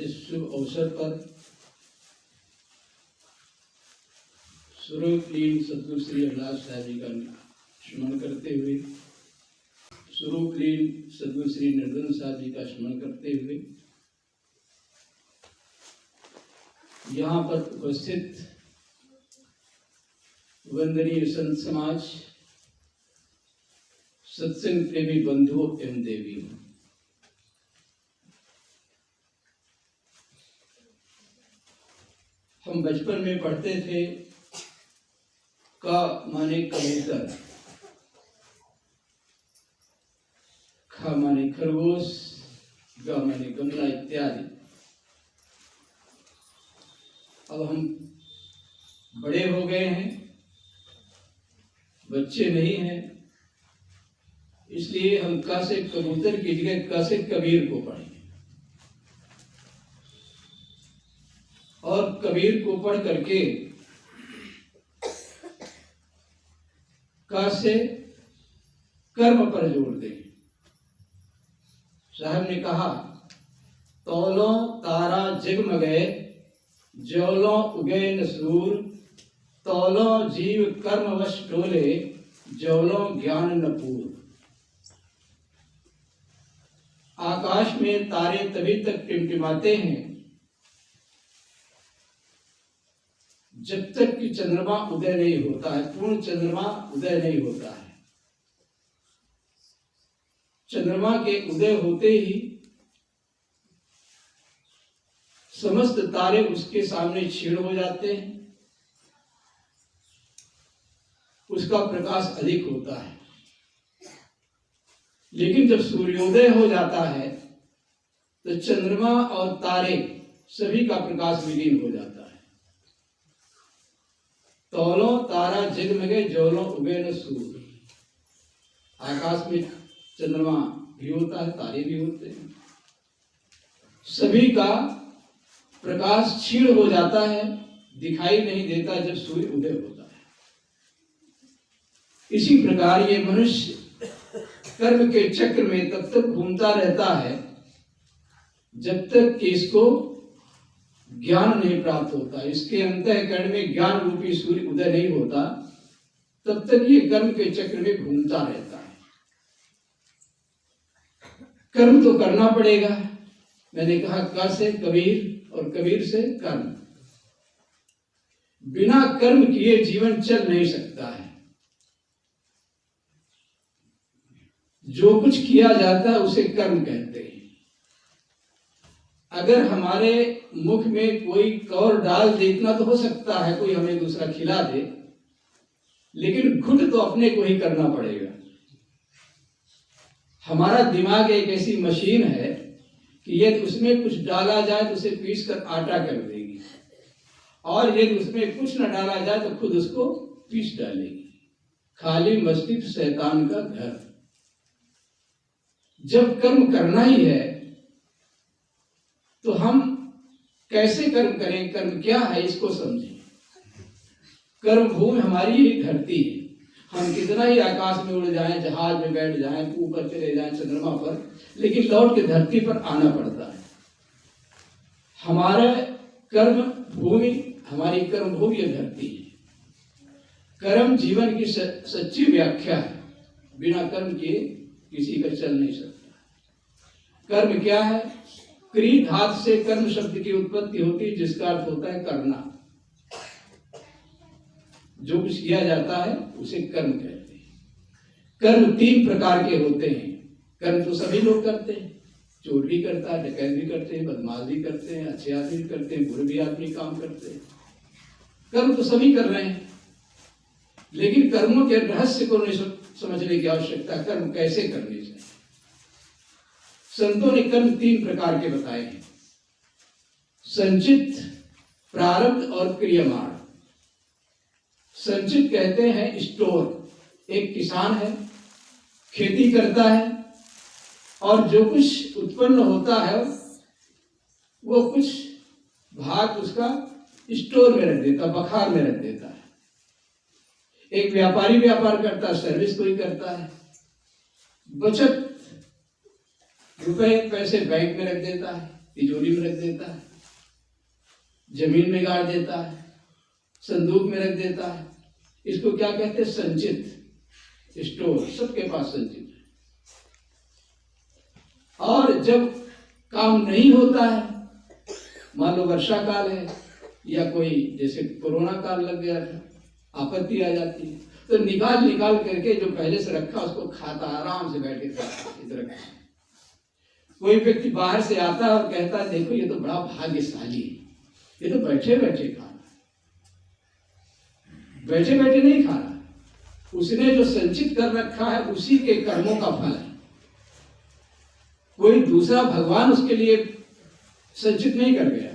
इस शुभ अवसर पर स्वरूप लीन सतगुरु श्री हरिदास साहब जी का स्मरण करते हुए, स्वरूप लीन सतगुरु श्री निर्धन साहब जी का स्मरण करते हुए यहाँ पर उपस्थित वंदनीय संत समाज, सत्संग प्रेमी बंधुओं एवं देवियों, हम बचपन में पढ़ते थे का माने कबूतर, खा माने खरगोश, गा माने गमला इत्यादि। अब हम बड़े हो गए हैं, बच्चे नहीं हैं, इसलिए हम का से कबूतर की जगह का से कबीर को पढ़ेंगे और कबीर को पढ़ करके का से कर्म पर जोड़ दें। साहब ने कहा, तौलो तारा जगमगे, ज्योलो उगे न सूर, तौलो जीव कर्मवश डोले, ज्योलो ज्ञान न पूर। आकाश में तारे तभी तक टिमटिमाते हैं जब तक कि चंद्रमा उदय नहीं होता है, पूर्ण चंद्रमा उदय नहीं होता है। चंद्रमा के उदय होते ही समस्त तारे उसके सामने क्षीण हो जाते हैं, उसका प्रकाश अधिक होता है। लेकिन जब सूर्योदय हो जाता है तो चंद्रमा और तारे सभी का प्रकाश विलीन हो जाता है। तौलो तारा जगमगे, ज्योलो उगे न सूर। आकाश में चंद्रमा भी होता है, तारे भी होते हैं, सभी का प्रकाश क्षीण हो जाता है, दिखाई नहीं देता जब सूर्य उदय होता है। इसी प्रकार ये मनुष्य कर्म के चक्र में तब तक घूमता रहता है जब तक कि इसको ज्ञान नहीं प्राप्त होता, इसके अंतःकरण में ज्ञान रूपी सूर्य उदय नहीं होता, तब तक ये कर्म के चक्र में घूमता रहता है। कर्म तो करना पड़ेगा। मैंने कहा का से कबीर और कबीर से कर्म। बिना कर्म किए जीवन चल नहीं सकता है। जो कुछ किया जाता है उसे कर्म कहते हैं। अगर हमारे मुख में कोई कौर डाल दे, इतना तो हो सकता है कोई हमें दूसरा खिला दे, लेकिन घुट तो अपने को ही करना पड़ेगा। हमारा दिमाग एक ऐसी मशीन है कि यदि उसमें कुछ डाला जाए तो उसे पीस कर आटा कर देगी, और यदि उसमें कुछ न डाला जाए तो खुद उसको पीस डालेगी। खाली मस्तिष्क शैतान का घर। जब कर्म करना ही है तो हम कैसे कर्म करें, कर्म क्या है इसको समझें। कर्म भूमि हमारी ही धरती है। हम कितना ही आकाश में उड़ जाएं, जहाज में बैठ जाएं, ऊपर चले जाएं चंद्रमा पर, लेकिन लौट के धरती पर आना पड़ता है। हमारा कर्म भूमि, हमारी कर्म भूमि ये धरती है। कर्म जीवन की सच्ची व्याख्या है। बिना कर्म किए किसी का चल नहीं सकता। कर्म क्या है? क्री धातु से कर्म शब्द की उत्पत्ति होती है, जिसका अर्थ होता है करना। जो कुछ किया जाता है उसे कर्म कहते हैं। कर्म 3 प्रकार के होते हैं। कर्म तो सभी लोग करते हैं। चोर भी करता है, डकैत भी करते हैं, बदमाश भी करते हैं, अच्छे आदमी भी करते हैं, बुरे भी आदमी काम करते हैं। कर्म तो सभी कर रहे हैं, लेकिन कर्मों के रहस्य को नहीं समझने की आवश्यकता। कर्म कैसे करने चाहिए? संतों ने कर्म 3 प्रकार के बताए हैं: संचित, प्रारब्ध और क्रियमाण। संचित कहते हैं स्टोर। एक किसान है, खेती करता है, और जो कुछ उत्पन्न होता है वो कुछ भाग उसका स्टोर में रख देता, बखार में रख देता है। एक व्यापारी व्यापार करता है, सर्विस कोई करता है, बचत रुपए पैसे बैंक में रख देता है, तिजोरी में रख देता है, जमीन में गाड़ देता है, संदूक में रख देता है। इसको क्या कहते हैं? संचित स्टोर, सबके पास संचित है। और जब काम नहीं होता है, मान लो वर्षा काल है या कोई जैसे कोरोना काल लग गया था, आपत्ति आ जाती है, तो निकाल निकाल करके जो पहले से रखा उसको खाता, आराम से बैठ के खाता। इधर कोई व्यक्ति बाहर से आता है और कहता है देखो ये तो बड़ा भाग्यशाली है, ये तो बैठे बैठे खा रहा, बैठे बैठे नहीं खा रहा, उसने जो संचित कर रखा है उसी के कर्मों का फल है। कोई दूसरा भगवान उसके लिए संचित नहीं कर गया।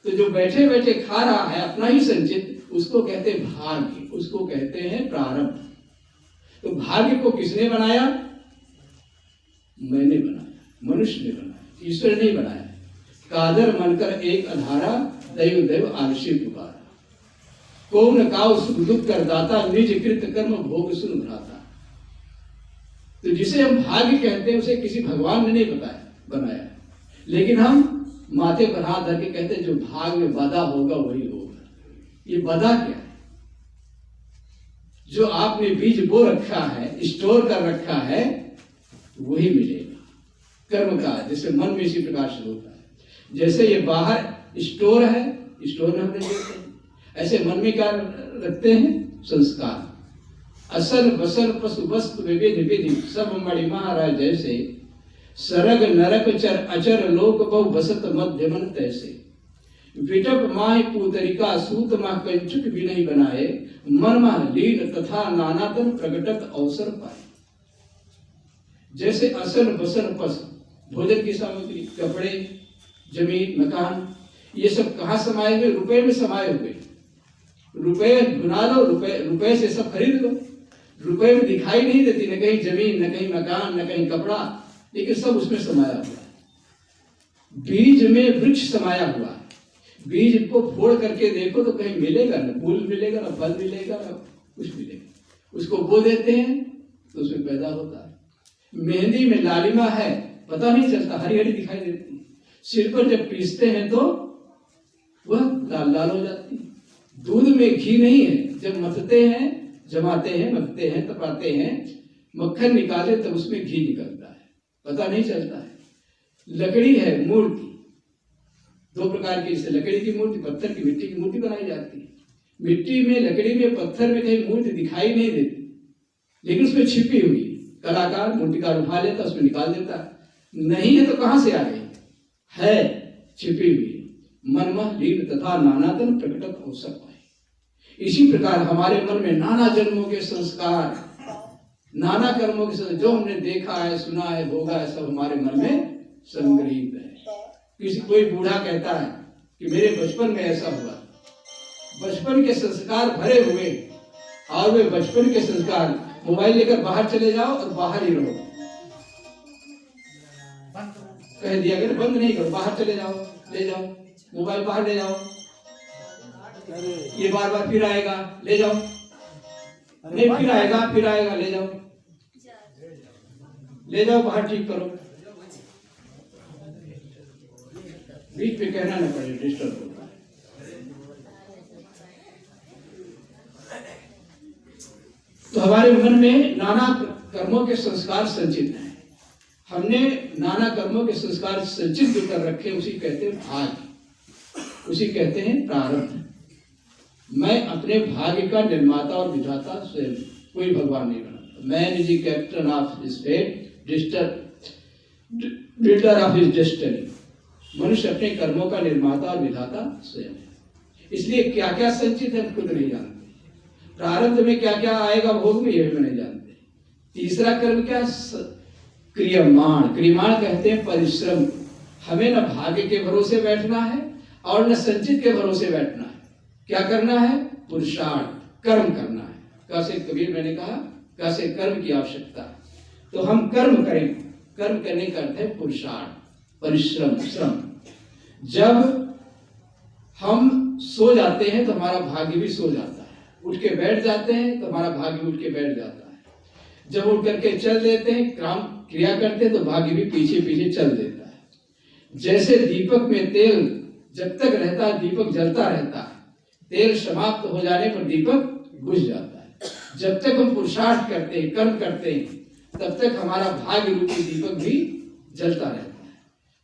तो जो बैठे बैठे खा रहा है अपना ही संचित, उसको कहते हैं भाग्य, उसको कहते हैं प्रारब्ध। तो भाग्य को किसने बनाया? मैंने बनाया, मनुष्य ने बनाया, ईश्वर ने बनाया। कादर मनकर एक अधारा, दैव दैव आलसी पुकारा। कौन काउ सुख दुख कर दाता, निज कृत कर्म भोग सुन भ्राता। तो जिसे हम भाग्य कहते हैं उसे किसी भगवान ने नहीं बनाया, लेकिन हम माथे पर हाथ धर के कहते हैं जो भाग में बधा होगा वही होगा। ये बधा क्या है? जो आपने बीज बो रखा है, स्टोर कर रखा है, वही मिलेगा। कर्म का जैसे मन में इसी प्रकार से होता है। जैसे ये बाहर स्टोर है, स्टोर में हमने देते हैं, ऐसे मन में क्या रखते हैं? संस्कार। असल बसल पशु वस्तु विविध विधि, सब मणि महाराज जैसे। सरग नरक चर अचर लोक बहु बसत मध्य मन तैसे। विटप माह पूतरिका सूत माह कंचुक भी नहीं बनाए, मन माह लीन तथा नानातन प्रगटक अवसर पाए। जैसे असल बसल पशु, भोजन की सामग्री, कपड़े, जमीन, मकान, ये सब कहाँ समाये हुए? रुपए में समाये हुए। रुपए गुना लो, रुपए से सब खरीद लो। रुपए में दिखाई नहीं देती, न कहीं जमीन, न कहीं मकान, न कहीं कपड़ा, लेकिन सब उसमें समाया हुआ है। बीज में वृक्ष समाया हुआ है। बीज को फोड़ करके देखो तो कहीं मिलेगा, न फूल मिलेगा, न फल मिलेगा, न कुछ मिलेगा। उसको बो देते हैं तो उसमें पैदा होता है। मेहंदी में लालिमा है, पता नहीं चलता, हरी हरी दिखाई देती है। सिर पर जब पीसते हैं तो वह लाल लाल हो जाती है। दूध में घी नहीं है, जब मथते हैं, जमाते हैं, मथते हैं, तपाते हैं, मक्खन निकाले तब उसमें घी निकलता है, पता नहीं चलता है। लकड़ी है, मूर्ति, दो प्रकार की, जैसे लकड़ी की मूर्ति, पत्थर की, मिट्टी की मूर्ति बनाई जाती है। मिट्टी में, लकड़ी में, पत्थर में कहीं मूर्ति दिखाई नहीं देती, लेकिन उसमें छिपी हुई कलाकार मूर्तिकार उठा लेता, उसमें निकाल देता। नहीं है तो कहां से आ गई? है छिपी हुई। मनमह लीन तथा नानातन प्रकटक अवसर पाए। इसी प्रकार हमारे मन में नाना जन्मों के संस्कार, नाना कर्मों के संस्कार, जो हमने देखा है, सुना है, भोगा है, सब हमारे मन में संग्रहित है। कोई बूढ़ा कहता है कि मेरे बचपन में ऐसा हुआ, बचपन के संस्कार भरे हुए, और वे बचपन के संस्कार, मोबाइल लेकर बाहर चले जाओ और बाहर ही रहो। कह दिया गया बंद नहीं करो, बाहर चले जाओ, ले जाओ मोबाइल, बाहर ले जाओ, ये बार बार फिर आएगा, ले जाओ, नहीं फिर आएगा, फिर आएगा, ले जाओ, ले जाओ बाहर, ठीक करो। बीच में कहना न पड़े, डिस्टर्ब होता है। तो हमारे मन में नाना कर्मों के संस्कार संचित हैं। हमने नाना कर्मों के संस्कार संचित जो कर रखे, उसी कहते हैं भाग्य, उसी कहते हैं प्रारब्ध। मैं अपने भाग्य का निर्माता और विधाता स्वयं, कोई भगवान नहीं बनाता। Man is the captain of his fate, builder of his destiny. मनुष्य अपने कर्मों का निर्माता और विधाता स्वयं है। इसलिए क्या क्या संचित है हम खुद नहीं जानते। प्रारब्ध में क्या क्या आएगा भोग में, यह भी नहीं जानते। तीसरा कर्म क्या? क्रियमाण। क्रियमाण कहते हैं परिश्रम। हमें न भाग्य के भरोसे बैठना है और न संचित के भरोसे बैठना है। क्या करना है? पुरुषार्थ, कर्म करना है। कैसे? कबीर मैंने कहा कैसे कर्म की आवश्यकता है, तो हम कर्म करें। कर्म करने का अर्थ है पुरुषार्थ, परिश्रम, श्रम। जब हम सो जाते हैं तो हमारा भाग्य भी सो जाता है, उठ के बैठ जाते हैं तो हमारा भाग्य उठ के बैठ जाता है। जब उठ करके चल देते हैं, काम क्रिया करते हैं तो भाग्य भी पीछे पीछे चल देता है। जैसे दीपक में तेल जब तक रहता है दीपक जलता रहता है, तेल समाप्त हो जाने पर दीपक बुझ जाता है। जब तक हम पुरुषार्थ करते हैं, कर्म करते हैं, तब तक हमारा भाग्य रूपी दीपक भी जलता रहता है।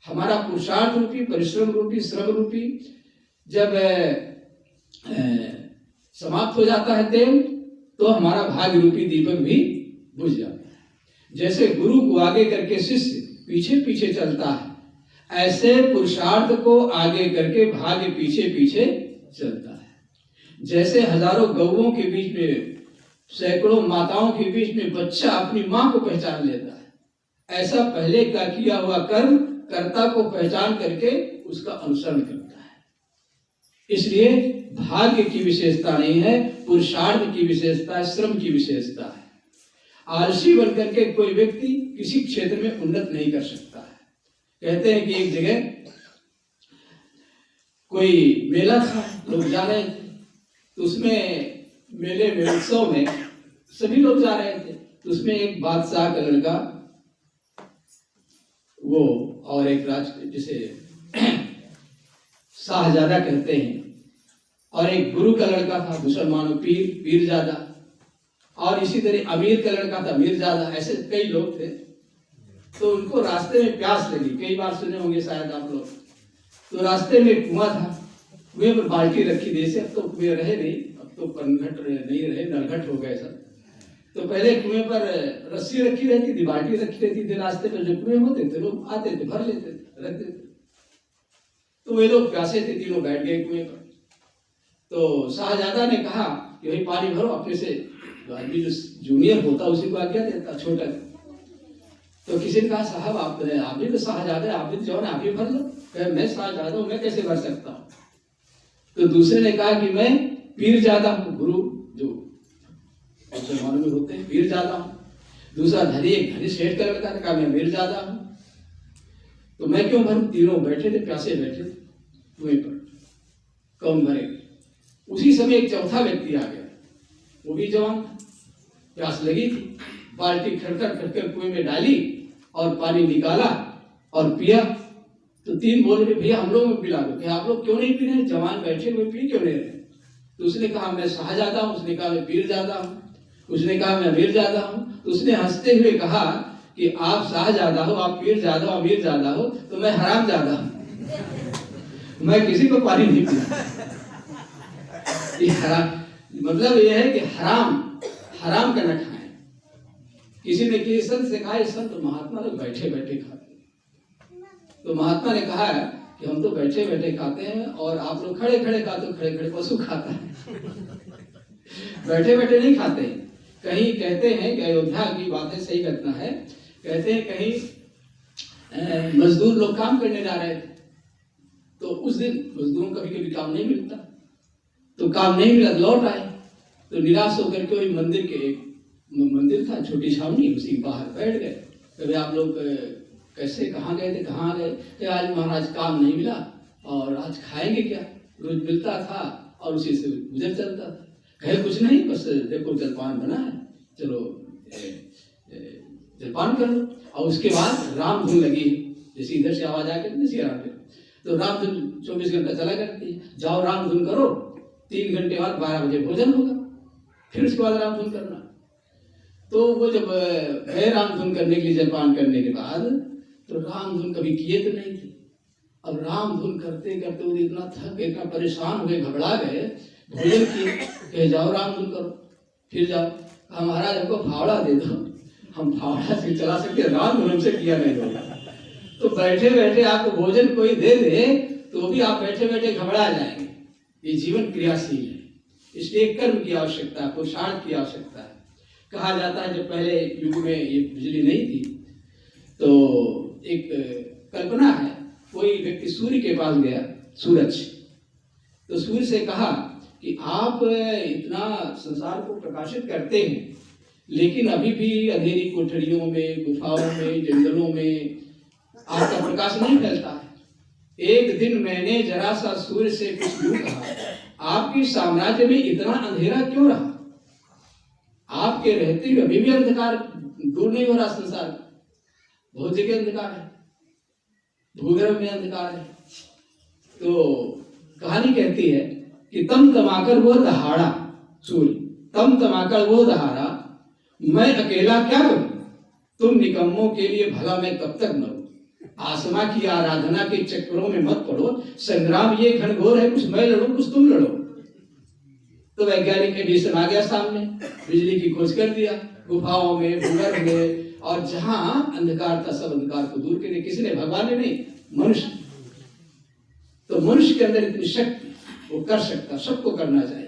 हमारा पुरुषार्थ रूपी, परिश्रम रूपी, श्रम रूपी जब समाप्त हो जाता है तेल, तो हमारा भाग्य रूपी दीपक भी बुझ जाता है। जैसे गुरु को आगे करके शिष्य पीछे पीछे चलता है, ऐसे पुरुषार्थ को आगे करके भाग्य पीछे पीछे चलता है। जैसे हजारों गौओं के बीच में, सैकड़ों माताओं के बीच में बच्चा अपनी मां को पहचान लेता है, ऐसा पहले का किया हुआ कर्म कर्ता को पहचान करके उसका अनुसरण करता है। इसलिए भाग्य की विशेषता नहीं है, पुरुषार्थ की विशेषता है, श्रम की विशेषता है। आलसी बनकर के कोई व्यक्ति किसी क्षेत्र में उन्नत नहीं कर सकता है। कहते हैं कि एक जगह कोई मेला था, लोग जा रहे थे, तो उसमें मेले में, उत्सव में सभी लोग जा रहे थे, तो उसमें एक बादशाह का लड़का वो और एक जिसे शाहजादा कहते हैं, और एक गुरु का लड़का था, मुसलमानों पीरजादा, और इसी तरह अमीर का लड़का था मीरजादा। ऐसे कई लोग थे। तो उनको रास्ते में प्यास लगी, कई बार सुने होंगे शायद आप लोग। तो रास्ते में एक कुआं था, कुएं पर बाल्टी रखी थी। अब तो कुएं रहे नहीं, अब तो पनघट नहीं रहे, नलघट हो गए सब। तो पहले कुएं पर रस्सी रखी रहती थी, बाल्टी रखी रहती थी, रास्ते पर जो कुएं होते थे लोग आते थे, भर लेते थे, रख देते। तो वे लोग प्यासे थे, तीनों बैठ गए कुएं पर। तो शाहजादा ने कहा कि भाई पानी भरो अपने से। तो आदमी जो जूनियर होता उसी को आज्ञा देता, छोटा। तो किसी ने कहा साहब आप भी तो शाहजादा, आप भी जाओ ना, आप भी भर लो। कहे मैं शाहजादा हूं, मैं कैसे भर सकता हूँ। तो दूसरे ने कहा कि मैं पीरजादा हूँ, गुरु जो मुसलमानों में होते हैं पीरजादा हूँ। दूसरा धनी सेठ का लड़का ने कहा मैं मीरजादा हूँ। तो मैं क्यों भरूं? तीनों बैठे थे, प्यासे बैठे थे कुएं पर, कौन भरेगा। उसी समय एक चौथा व्यक्ति आ गया, वो भी जवान था, प्यास लगी थी, बाल्टी खड़कर कुएं में डाली और पानी निकाला और पिया। तो तीन बोल रहे भैया हम लोग को पिला दो। क्या आप लोग क्यों नहीं पी रहे? जवान बैठे हुए पी क्यों नहीं रहे? तो उसने कहा मैं शाहजादा हूँ, उसने कहा मैं पीरजादा हूँ, उसने कहा मैं मीरजादा हूँ। तो उसने हंसते हुए कहा कि आप शाहजादा हो, आप पीरजादा हो, अमीरजादा हो, तो मैं हरामजादा हूँ, मैं किसी को पानी नहीं पिला। ये हराम मतलब ये है कि हराम का न खाएं। किसी ने किसी संत से कहा, संत महात्मा लोग बैठे बैठे खाते हैं। तो महात्मा ने कहा कि हम तो बैठे बैठे खाते हैं और आप लोग खड़े खड़े खाते हो, खड़े खड़े पशु खाता है। बैठे बैठे नहीं खाते। कहीं कहते हैं कि अयोध्या की बात है, सही घटना है, कहते हैं कहीं मजदूर लोग काम करने जा रहे थे। तो उस दिन मजदूरों का कभी काम नहीं मिलता, तो काम नहीं मिला, लौट आए। तो निराश होकर के वही मंदिर था, छोटी छावनी, उसी के बाहर बैठ गए। कभी आप लोग कैसे कहाँ गए थे, कहाँ गए? आज महाराज काम नहीं मिला और आज खाएंगे क्या? रोज मिलता था और उसी से गुजर चलता था। कहे कुछ नहीं, बस देखो जलपान बना है, चलो जलपान कर लो। और उसके बाद राम धुन लगी, जैसे इधर से आवाज आके जैसे राम धुन, तो राम धुन 24 घंटा चला करती है। जाओ राम धुन करो, 3 घंटे बाद 12 बजे भोजन होगा, फिर उसके बाद राम धुन करना। तो वो जब गए राम धुन करने के लिए, जलपान करने के बाद, तो राम धुन कभी किए तो नहीं थे। अब राम धुन करते करते वो इतना थक गए, इतना परेशान हो गए, घबरा गए, भोजन किए, कहे जाओ राम धुन करो, फिर जाओ। कहा महाराज हमको फावड़ा दे दो, हम फावड़ा से चला सकते, राम धुन हमसे किया नहीं होगा। तो बैठे बैठे आपको भोजन कोई दे दे तो भी आप बैठे बैठे घबरा जाएंगे। ये जीवन क्रियाशील है, इसलिए कर्म की आवश्यकता है, पुरुषार्थ की आवश्यकता है। कहा जाता है जब पहले युग में ये बिजली नहीं थी, तो एक कल्पना है, कोई व्यक्ति सूर्य के पास गया, सूरज, तो सूर्य से कहा कि आप इतना संसार को प्रकाशित करते हैं, लेकिन अभी भी अंधेरी कोठरियों में, गुफाओं में, जंगलों में आपका प्रकाश नहीं फैलता है। एक दिन मैंने जरा सा सूर्य से कुछ यूं कहा, आपके साम्राज्य में इतना अंधेरा क्यों रहा? आपके रहते हुए अभी भी अंधकार दूर नहीं हो रहा, संसार बहुत जगह अंधकार है। भूगर्भ में अंधकार है। तो कहानी कहती है कि तम तमाकर वो दहाड़ा, सूर्य तम तमाकर वो दहाड़ा, मैं अकेला क्या करूं, तुम निकम्मों के लिए भला मैं कब तक मरूं। आसमा की आराधना के चक्करों में मत पड़ो, संग्राम ये घनघोर है, कुछ मैं लड़ूं कुछ तुम लड़ो। तो वैज्ञानिक एडिसन आ गया सामने, बिजली की खोज कर दिया, गुफाओं में, भूगर्भ में, और जहां अंधकार था सब अंधकार को दूर करे। किसने? भगवान ने नहीं, मनुष्य। तो मनुष्य के अंदर इतनी शक्ति, वो कर सकता, सबको करना चाहिए।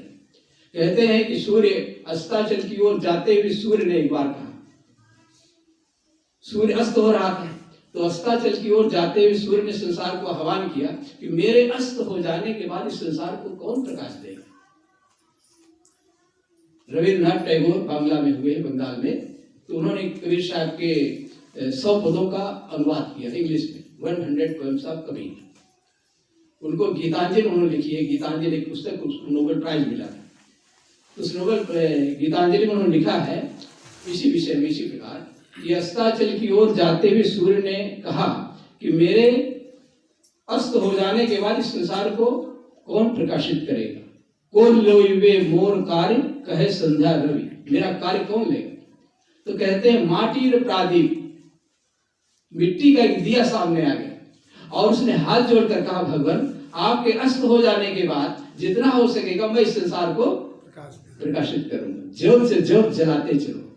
कहते हैं कि सूर्य अस्ताचल की ओर जाते हुए सूर्य ने एक बार कहा, सूर्य अस्त हो रहा था, तो अस्ताचल की ओर जाते हुए सूर्य ने संसार को आह्वान किया कि मेरे अस्त हो जाने के बाद इस संसार को कौन प्रकाश देगा। रविन्द्रनाथ टैगोर बांग्ला में हुए, बंगाल में, तो उन्होंने कबीर साहब के 100 पदों का अनुवाद किया इंग्लिश में, 100 पोएम्स ऑफ कबीर। उनको गीतांजलि उन्होंने लिखी है, गीतांजलि एक पुस्तक, उसको नोबेल प्राइज मिला था। उस नोबेल गीतांजलि में उन्होंने लिखा है इसी विषय में, इसी प्रकार, ये अस्ताचल की ओर जाते हुए सूर्य ने कहा कि मेरे अस्त हो जाने के बाद इस संसार को कौन प्रकाशित करेगा। कौन लोइबे मोर कार्य कहे संध्या रवि, मेरा कार्य कौन लेगा। तो कहते हैं माटी र प्रादीप, मिट्टी का एक दिया सामने आ गया और उसने हाथ जोड़कर कहा, भगवान आपके अस्त हो जाने के बाद जितना हो सकेगा मैं इस संसार को प्रकाशित करूंगा, ज्योत से ज्योत जलाते चलो।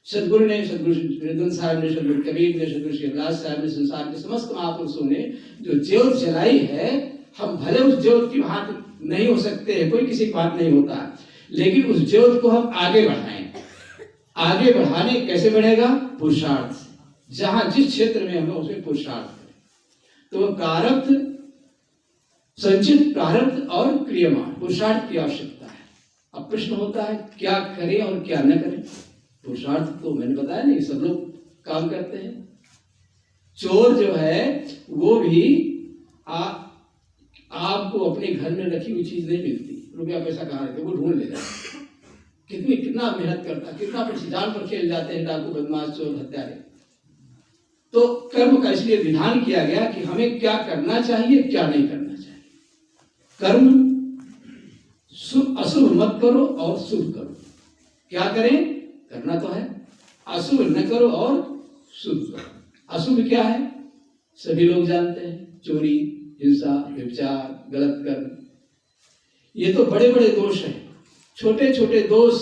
सदगुरु ने, सदगुरु वृंदन साहब ने, सदगुरु कबीर ने, सदगुरु शिवदास साहब ने, संसार के समस्त महापुरुषों ने जो ज्योत जलाई है, हम भले उस ज्योत की भांति नहीं हो सकते हैं, कोई किसी की बात नहीं होता, लेकिन उस ज्योत को हम आगे बढ़ाएं। आगे बढ़ाने कैसे बढ़ेगा? पुरुषार्थ से। जहां जिस क्षेत्र में हमें उसमें पुरुषार्थ करें, तो प्रारब्ध, संचित प्रारब्ध और क्रियमाण पुरुषार्थ की आवश्यकता है। अब प्रश्न होता है क्या करें और क्या न करें। पुरुषार्थ तो मैंने बताया नहीं, सब लोग काम करते हैं। चोर जो है वो भी आपको अपने घर में रखी हुई चीज नहीं मिलती, रुपया पैसा कहाँ रखे, वो ढूंढ ले जाता। कितना मेहनत करता, कितना जान पर खेल जाते हैं डाकू, बदमाश, चोर, हत्यारे। तो कर्म का इसलिए विधान किया गया कि हमें क्या करना चाहिए, क्या नहीं करना चाहिए। कर्म अशुभ मत करो और शुभ करो। क्या करें? करना तो है, अशुभ न करो और शुभ करो। अशुभ क्या है? सभी लोग जानते हैं, चोरी, हिंसा, व्यभिचार, गलत कर्म। ये तो बड़े बड़े दोष हैं। छोटे छोटे दोष,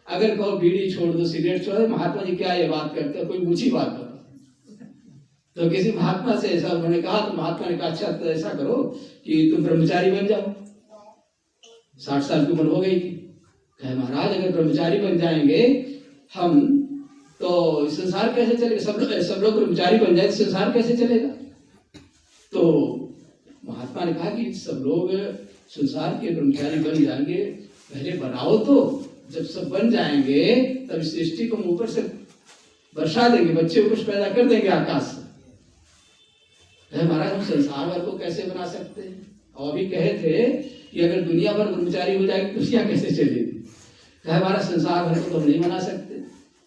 अगर कहो बीड़ी छोड़ दो, सिगरेट छोड़ दो, महात्मा जी क्या ये बात करते हैं, कोई ऊंची बात करो। तो किसी महात्मा से ऐसा उन्होंने कहा, तो महात्मा ने कहा अच्छा तो ऐसा करो कि तुम ब्रह्मचारी बन जाओ। 60 साल की उम्र हो गई थी। कहे महाराज अगर ब्रह्मचारी बन जाएंगे हम तो संसार कैसे चलेगा, सब लोग ब्रह्मचारी बन जाए तो संसार कैसे चलेगा। तो महात्मा ने कहा कि सब लोग संसार के ब्रह्मचारी बन जाएंगे, पहले बनाओ, तो जब सब बन जाएंगे तब सृष्टि को ऊपर से वर्षा देंगे, बच्चे कुछ पैदा कर देंगे आकाश से। महाराज हम संसार भर को कैसे बना सकते हैं। और भी कहे थे कि अगर दुनिया भर ब्रह्मचारी हो जाएगी तो दुनिया कैसे चलेगी। कहे हमारा संसार भर को तो हम नहीं बना सकते।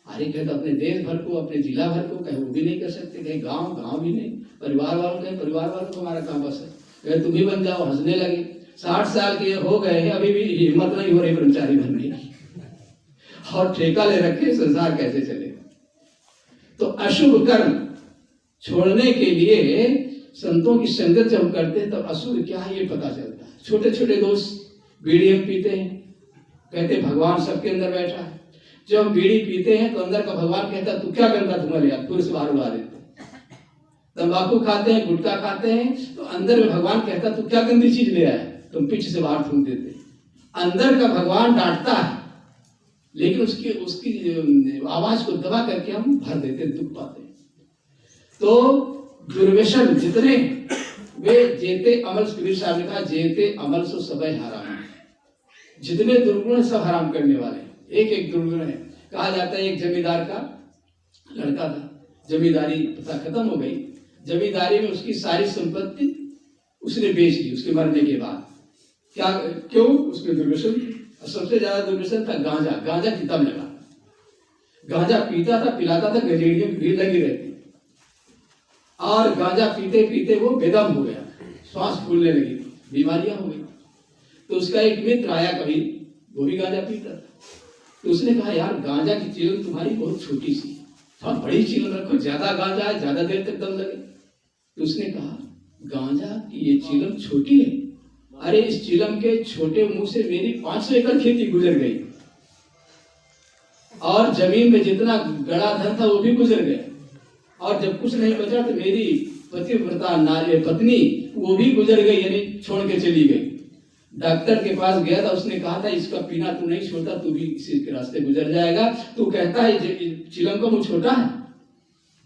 अरे कहते अपने देश भर को, अपने जिला भर को, कहे वो भी नहीं कर सकते, कहे गांव भी नहीं, परिवार वालों कहे परिवार वालों को हमारा काम बस है, कहे तुम भी बन जाओ। हंसने लगे। 60 साल के हो गए हैं, अभी भी हिम्मत नहीं हो रही ब्रह्मचारी बनने की, और ठेका ले रखे संसार कैसे चलेगा। तो अशुभ कर्म छोड़ने के लिए संतों की संगत जब करते हैं तब अशुभ क्या है ये पता चलता है। छोटे छोटे दोस्त, बीड़ी हम पीते हैं, कहते भगवान सबके अंदर बैठा है। जब हम बीड़ी पीते हैं तो अंदर का भगवान कहता तू क्या गंदा तुम्हारे यार, फिर से बाहर उड़ा देते। तंबाकू खाते हैं, गुटखा खाते हैं, तो अंदर में भगवान कहता तू क्या गंदी चीज ले आया, तुम पीछे से बाहर थूक देते। अंदर का भगवान डांटता है, लेकिन उसकी आवाज को दबा करके हम भर देते, दुख पाते। तो दुर्व्यसन जितने वे जेते अमल, कबीर साहब ने कहा जेते अमल सो सबे हराम। जितने दुर्गुण सब हराम करने वाले, एक एक दुर्गुण है। कहा जाता है एक जमींदार का लड़का था, जमींदारी प्रथा खत्म हो गई, जमींदारी में उसकी सारी संपत्ति उसने बेच दी उसके मरने के बाद। क्या क्यों? उसमें दुर्व्यसन। सबसे ज्यादा दुर्व्यसन था गांजा की तब लगा। गांजा पीता था, पिलाता था, गजेड़ियों की भीड़ लगी रहती। और गांजा पीते पीते वो बेदम हो गया, श्वास फूलने लगी, बीमारियां हो गई। तो उसका एक मित्र आया कभी, वो भी गांजा पीता था। तो उसने कहा यार गांजा की चीलम तुम्हारी बहुत छोटी सी, थोड़ा बड़ी चीलम रखो, ज्यादा गांजा है, ज्यादा देर तक दम लगे। तो उसने कहा गांजा की ये चीलम छोटी है, अरे इस चीलम के छोटे मुंह से मेरी 500 एकड़ खेती गुजर गई, और जमीन में जितना गड़ा धन था वो भी गुजर गया, और जब कुछ नहीं बचा तो मेरी पतिव्रता नारी पत्नी वो भी गुजर गई, यानी छोड़ के चली गई। डॉक्टर के पास गया था, उसने कहा था इसका पीना तू नहीं छोड़ता, तू भी इसी के रास्ते गुजर जाएगा। तू कहता है चिलम का मुंह छोटा है,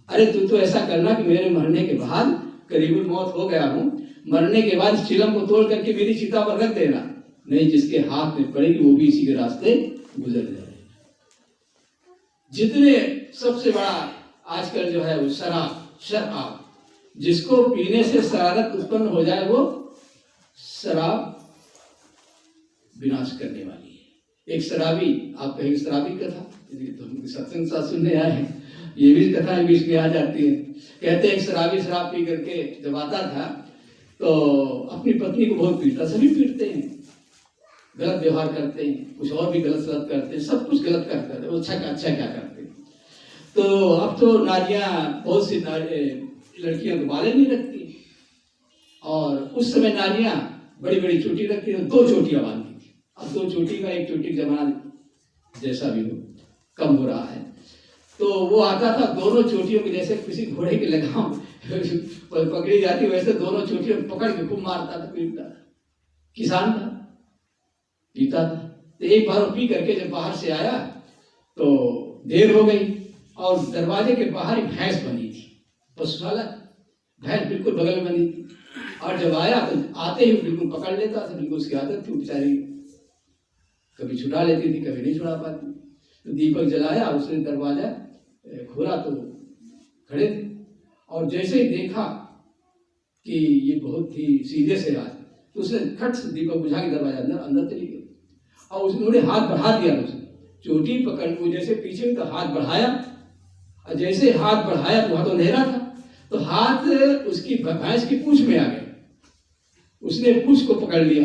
अरे तू तो ऐसा करना कि मेरे मरने के बाद, करीबन मौत हो गया हूँ, मरने के बाद चिलम को तोड़ करके मेरी चिता पर रख देना, नहीं जिसके हाथ में पड़ेगी वो भी इसी के रास्ते गुजर जाएगा। जितने सबसे बड़ा आजकल जो है वो शराब, जिसको पीने से शरारत उत्पन्न हो जाए वो शराब विनाश करने वाली है। एक शराबी, आप कहेंगे शराबी कथा, तो सत्संग साथ सुनने आए हैं, ये भी कथाएं बीच में आ जाती है। कहते हैं एक शराबी शराब पी करके जब आता था तो अपनी पत्नी को बहुत पीटता, सभी पीटते हैं, गलत व्यवहार करते हैं, कुछ और भी गलत करते हैं, सब कुछ गलत करते हैं, वो अच्छा क्या करते हैं। तो अब तो नारियां, बहुत सी लड़कियां तो बालें नहीं रखती, और उस समय नारियां बड़ी बड़ी चोटी रखती थी, 2 चोटियां बांधती थी। अब 2 चोटी का, 1 चोटी जमाना जैसा भी हो कम हो रहा है, तो वो आता था दोनों चोटियों की, जैसे किसी घोड़े की लगाम पकड़ी जाती वैसे दोनों चोटियों पकड़ के खूब मारता था, पीटता था। किसान था, पीता था। तो एक बार वो पी करके जब बाहर से आया तो देर हो गई, और दरवाजे के बाहर एक भैंस बनी थी, पशुशाला भैंस बिल्कुल बगल में बनी थी, और जब आया तो आते ही बिल्कुल पकड़ लेता था, बिल्कुल उसकी आदत थी, बेचारी कभी छुड़ा लेती थी, कभी नहीं छुड़ा पाती। तो दीपक जलाया, उसने दरवाजा खोला तो खड़े थे, और जैसे ही देखा कि ये बहुत ही सीधे से आज, तो उसने खट से दीपक बुझा के दरवाजा अंदर चली गई, और उसने हाथ बढ़ा दिया, उसने चोटी पकड़ को जैसे पीछे तो हाथ बढ़ाया, और जैसे हाथ बढ़ाया तो वहां तो अंधेरा था, तो हाथ उसकी भैंस की पूंछ में आ गया, उसने पूंछ को पकड़ लिया,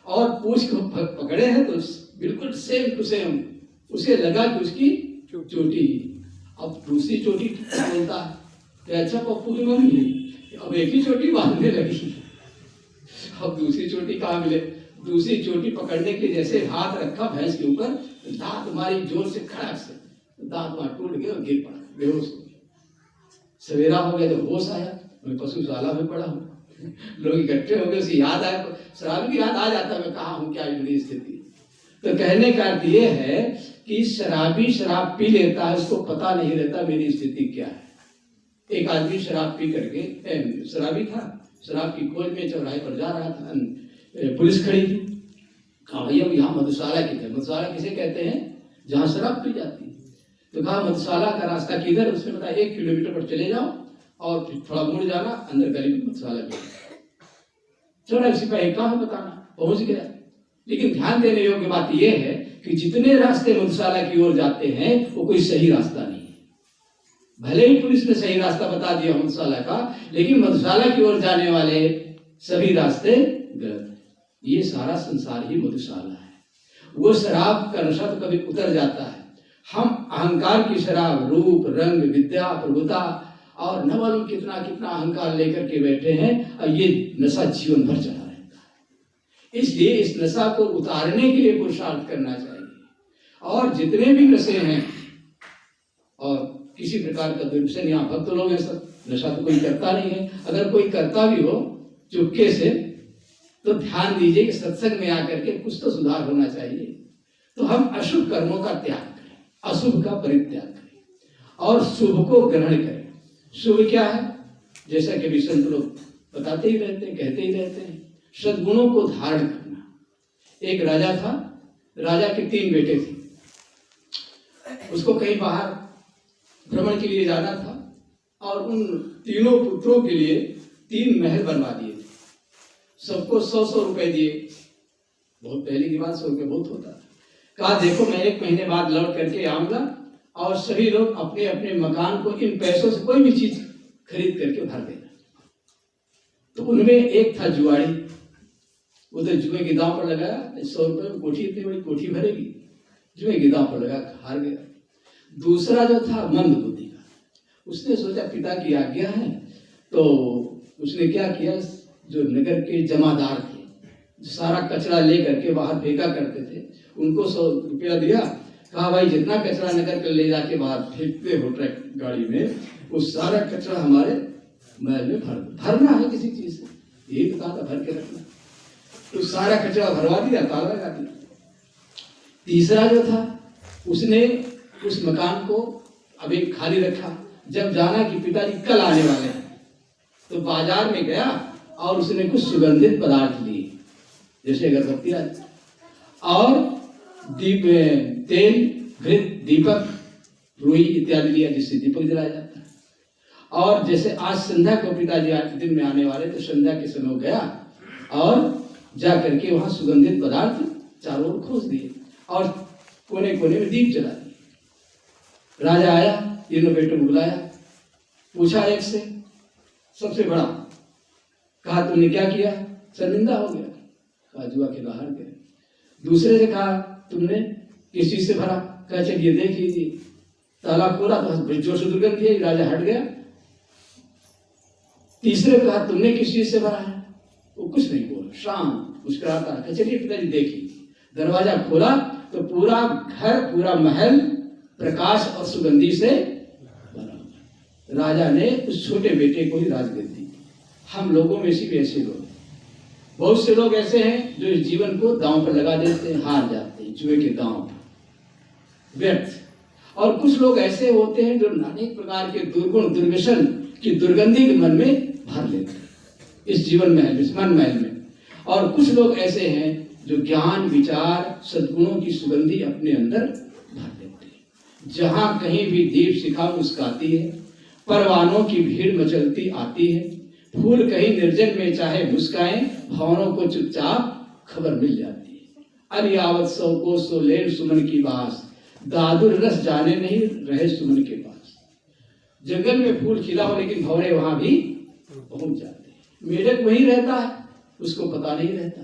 और पूंछ को पकड़े हैं तो बिल्कुल सेम टू सेम उसे लगा कि उसकी चोटी। अब दूसरी चोटी बोलता है तो अच्छा पप्पू की मम्मी, अब एक ही चोटी बांधने लगी, अब दूसरी चोटी कहाँ मिले। दूसरी चोटी पकड़ने के लिए जैसे हाथ रखा भैंस के ऊपर, दांत मारी जोर से, खड़ाक से, दांत मार टूट गए और गिर पड़ा, बेहोश हो गया। सवेरा हो गया, जब होश आया मैं पशुशाला में पड़ा हूँ, लोग इकट्ठे हो गए, उसे याद आया, शराबी की याद आ जाता है मैं कहाँ हूँ, क्या मेरी स्थिति। तो कहने का अर्थ ये है कि शराबी शराब पी लेता है, उसको पता नहीं रहता मेरी स्थिति क्या है। एक आदमी शराब पी करके, शराबी था, शराब की खोज में चौराहे पर जा रहा था, पुलिस खड़ी थी, कहा भैया यहाँ मधुशाला किधर, मधुशाला किसे कहते हैं जहाँ शराब पी जाती है। तो कहा मधुशाला का रास्ता किधर, उसने बताया 1 किलोमीटर पर चले जाओ और फिर थोड़ा मुड़ जाना, अंदर गली में मधुशाला भी। चौराहे सिपाही कहाँ बताना, पहुंच गया। लेकिन ध्यान देने योग्य बात यह है कि जितने रास्ते मधुशाला की ओर जाते हैं वो कोई सही रास्ता नहीं है। भले ही पुलिस ने सही रास्ता बता दिया मधुशाला का, लेकिन मधुशाला की ओर जाने वाले सभी रास्ते गलत है। ये सारा संसार ही मधुशाला है। वो शराब का नशा तो कभी उतर जाता है, हम अहंकार की शराब, रूप रंग विद्या प्रभुता और न मालूम कितना कितना अहंकार लेकर के बैठे हैं, और ये नशा जीवन भर चला रहता है। इसलिए इस नशा को उतारने के लिए पुरुषार्थ करना चाहिए। और जितने भी नशे हैं और किसी प्रकार का दुर्व्यसन, यहाँ भक्त लोग हैं सब, नशा तो कोई करता नहीं है, अगर कोई करता भी हो चुपके से तो ध्यान दीजिए कि सत्संग में आकर के कुछ तो सुधार होना चाहिए। तो हम अशुभ कर्मों का त्याग करें, अशुभ का परित्याग करें और शुभ को ग्रहण करें। शुभ क्या है, जैसा कि संत लोग बताते ही रहते हैं, कहते ही रहते हैं, सद्गुणों को धारण करना। एक राजा था, राजा के 3 बेटे थे, उसको कहीं बाहर भ्रमण के लिए जाना था और उन तीनों पुत्रों के लिए 3 महल बनवा दिए थे। सबको 100-100 रुपए दिए। बहुत पहले की बात, 100 रुपए बहुत होता था। कहा देखो मैं 1 महीने बाद लौट करके आऊंगा और सभी लोग अपने अपने मकान को इन पैसों से कोई भी चीज खरीद करके भर देना। तो उनमें एक था जुआड़ी, वो तो जुए के दांव पर लगाया, 100 रुपये में कोठी, इतनी बड़ी कोठी भरेगी, जुए के दांव पर लगा हार गया। दूसरा जो था मंद बुद्धि का, उसने सोचा पिता की आज्ञा है, तो उसने क्या किया, जो नगर के जमादार थे, जो सारा कचरा ले करके बाहर फेंका करते थे, उनको 100 रुपया दिया, कहा भाई जितना कचरा नगर के ले जाके बाहर फेंकते हो ट्रक गाड़ी में, वो सारा कचरा हमारे महल में भरना है किसी चीज से, यही तो कहा था, भर के रखना। तो सारा कचरा भरवा दिया, ताला लगा दिया। तीसरा जो था, उसने उस मकान को अभी खाली रखा, जब जाना कि पिताजी कल आने वाले हैं, तो बाजार में गया और उसने कुछ सुगंधित पदार्थ लिए, जैसे अगरबत्ती आदि, और दीप, तेल, घृत, दीपक, रुई इत्यादि लिया, जिससे दीपक जलाया जाता है। और जैसे आज संध्या को पिताजी आज दिन में आने वाले, तो संध्या के समय गया और जा करके वहां सुगंधित पदार्थ चारों ओर खोज दिए और कोने कोने में दीप जला दिए। राजा आया, तीनों बेटों को बुलाया, पूछा एक से, सबसे बड़ा, कहा तुमने क्या किया, शर्मिंदा हो गया, कहा जुआ के बाहर गए। दूसरे से कहा तुमने किस चीज से भरा, कहा चलिए देख लीजिए, ताला खोला तो जोर से दुर्गंध थी, राजा हट गया। तीसरे को कहा तुमने किस चीज से भरा है, वो कुछ नहीं बोला, शांत मुस्कुराता है, चलिए पिताजी देख लीजिए। दरवाजा खोला तो पूरा घर, पूरा महल प्रकाश और सुगंधी से भरा हुआ। राजा ने उस छोटे बेटे को ही राजगद्दी दी। हम लोगों में से भी ऐसे लोग, बहुत से लोग ऐसे हैं जो इस जीवन को दांव पर लगा देते हैं, हार जाते हैं जुए के दांव पर, व्यर्थ। और कुछ लोग ऐसे होते हैं जो अनेक प्रकार के दुर्गुण, दुर्व्यसन की दुर्गंधी मन में भर लेते हैं इस जीवन महल, इस मन महल में। और कुछ लोग ऐसे हैं जो ज्ञान, विचार, सद्गुणों की सुगंधी अपने अंदर भर लेते हैं। जहां कहीं भी दीप शिखा मुस्काती है, परवानों की भीड़ मचलती आती है, फूल कहीं निर्जन में चाहे मुस्काएं, भवनों को चुपचाप खबर मिल जाती है। अलियावत सौ को सो लेन सुमन की बास, दादुर रस जाने नहीं रहे सुमन के पास। जंगल में फूल खिला हो लेकिन भंवरे वहां भी पहुंच जाते हैं। मेढक वहीं रहता है, उसको पता नहीं रहता।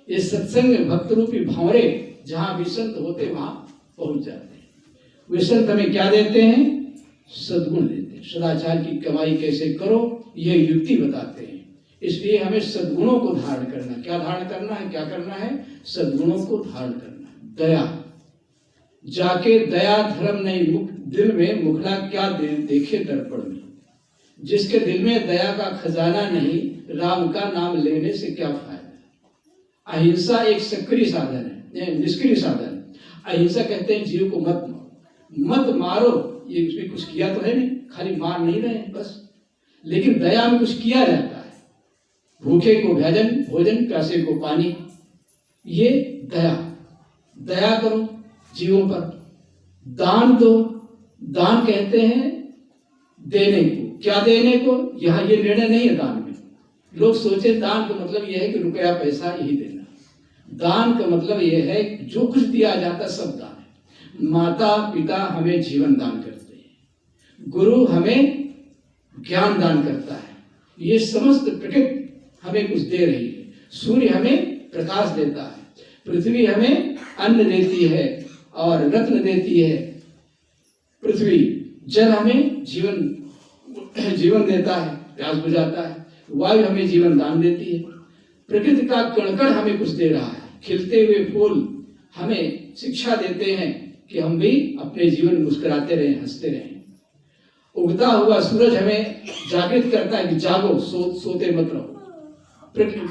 ये सत्संग भक्त रूपी भंवरे जहां भी संत होते वहां पहुंच जाते हैं। वे संत हमें क्या देते हैं, सद्गुण देते हैं। सदाचार की कमाई कैसे करो, यह युक्ति बताते हैं। इसलिए हमें सद्गुणों को धारण करना, क्या धारण करना है, क्या करना है, सद्गुणों को धारण करना है। दया, जाके दया धर्म नहीं मुख दिल में, मुखला क्या देखे दर्पण में। जिसके दिल में दया का खजाना नहीं, राम का नाम लेने से क्या फायदा। अहिंसा एक सक्रिय साधन है, निष्क्रिय साधन है। अहिंसा कहते हैं जीव को मत मारो, मत मारो, ये उसमें कुछ किया तो है नहीं, खाली मार नहीं रहे हैं बस, लेकिन दया में कुछ किया जाता है। भूखे को भोजन, भोजन प्यासे को पानी, ये दया। दया करो जीवों पर, दान दो। दान कहते हैं देने को, क्या देने को, यहाँ ये निर्णय नहीं है दान में। लोग सोचे दान का मतलब यह है कि रुपया पैसा यही देना। दान का मतलब यह है जो कुछ दिया जाता सब दान है। माता पिता हमें जीवन दान करते हैं, गुरु हमें ज्ञान दान करता है, ये समस्त प्रकृति हमें कुछ दे रही है। सूर्य हमें प्रकाश देता है, पृथ्वी हमें अन्न देती है और रत्न देती है। पृथ्वी, जल हमें जीवन देता है, प्यास बुझाता है। वायु हमें जीवन दान देती है। प्रकृति का कण-कण हमें कुछ दे रहा है। खिलते हुए फूल हमें शिक्षा देते हैं कि हम भी अपने जीवन मुस्कुराते रहें, हंसते रहें। उगता हुआ सूरज हमें जागृत करता है कि जागो, सोते मत रहो।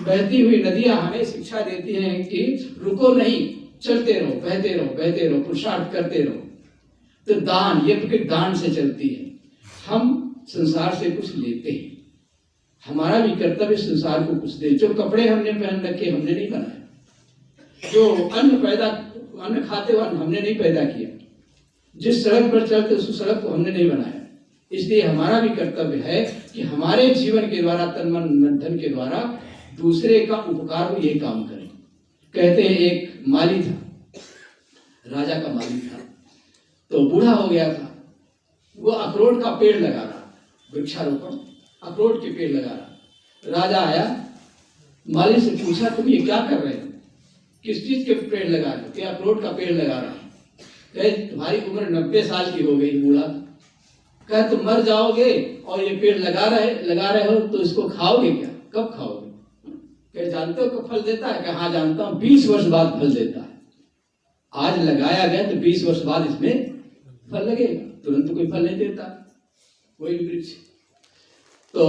बहती हुई नदियां हमें शिक्षा देती हैं कि रुको नहीं, चलते रहो, बहते रहो, बहते रहो, पुरुषार्थ करते रहो। तो दान, ये प्रकृति दान से चलती है। हम संसार से कुछ लेते हैं, हमारा भी कर्तव्य संसार को कुछ दे। जो कपड़े हमने पहन रखे हमने नहीं बनाए, जो अन्न खाते हुए हमने नहीं पैदा किया, जिस सड़क पर चलते उस सड़क को हमने नहीं बनाया। इसलिए हमारा भी कर्तव्य है कि हमारे जीवन के द्वारा, तन मन धन के द्वारा दूसरे का उपकार हो, ये काम करें। कहते हैं एक माली था, राजा का माली था, तो बूढ़ा हो गया था। वो अखरोट का पेड़ लगा रहा, वृक्षारोपण, अखरोट के पेड़ लगा रहा। राजा आया, माली से पूछा तुम ये क्या कर रहे हो, किस चीज के पेड़ लगा रहे हो, क्या अखरोट का पेड़ लगा रहे हो? कहे तुम्हारी उम्र 90 साल की हो गई बूढ़ा। कहे तुम मर जाओगे और ये पेड़ लगा रहे हो तो इसको खाओगे क्या, कब खाओगे? कहे जानते हो कब फल देता है? कहे हाँ जानता हूँ, 20 वर्ष बाद फल देता है। आज लगाया गया तो 20 वर्ष बाद इसमें फल लगेगा, तुरंत तो कोई फल नहीं देता कोई भी वृक्ष। तो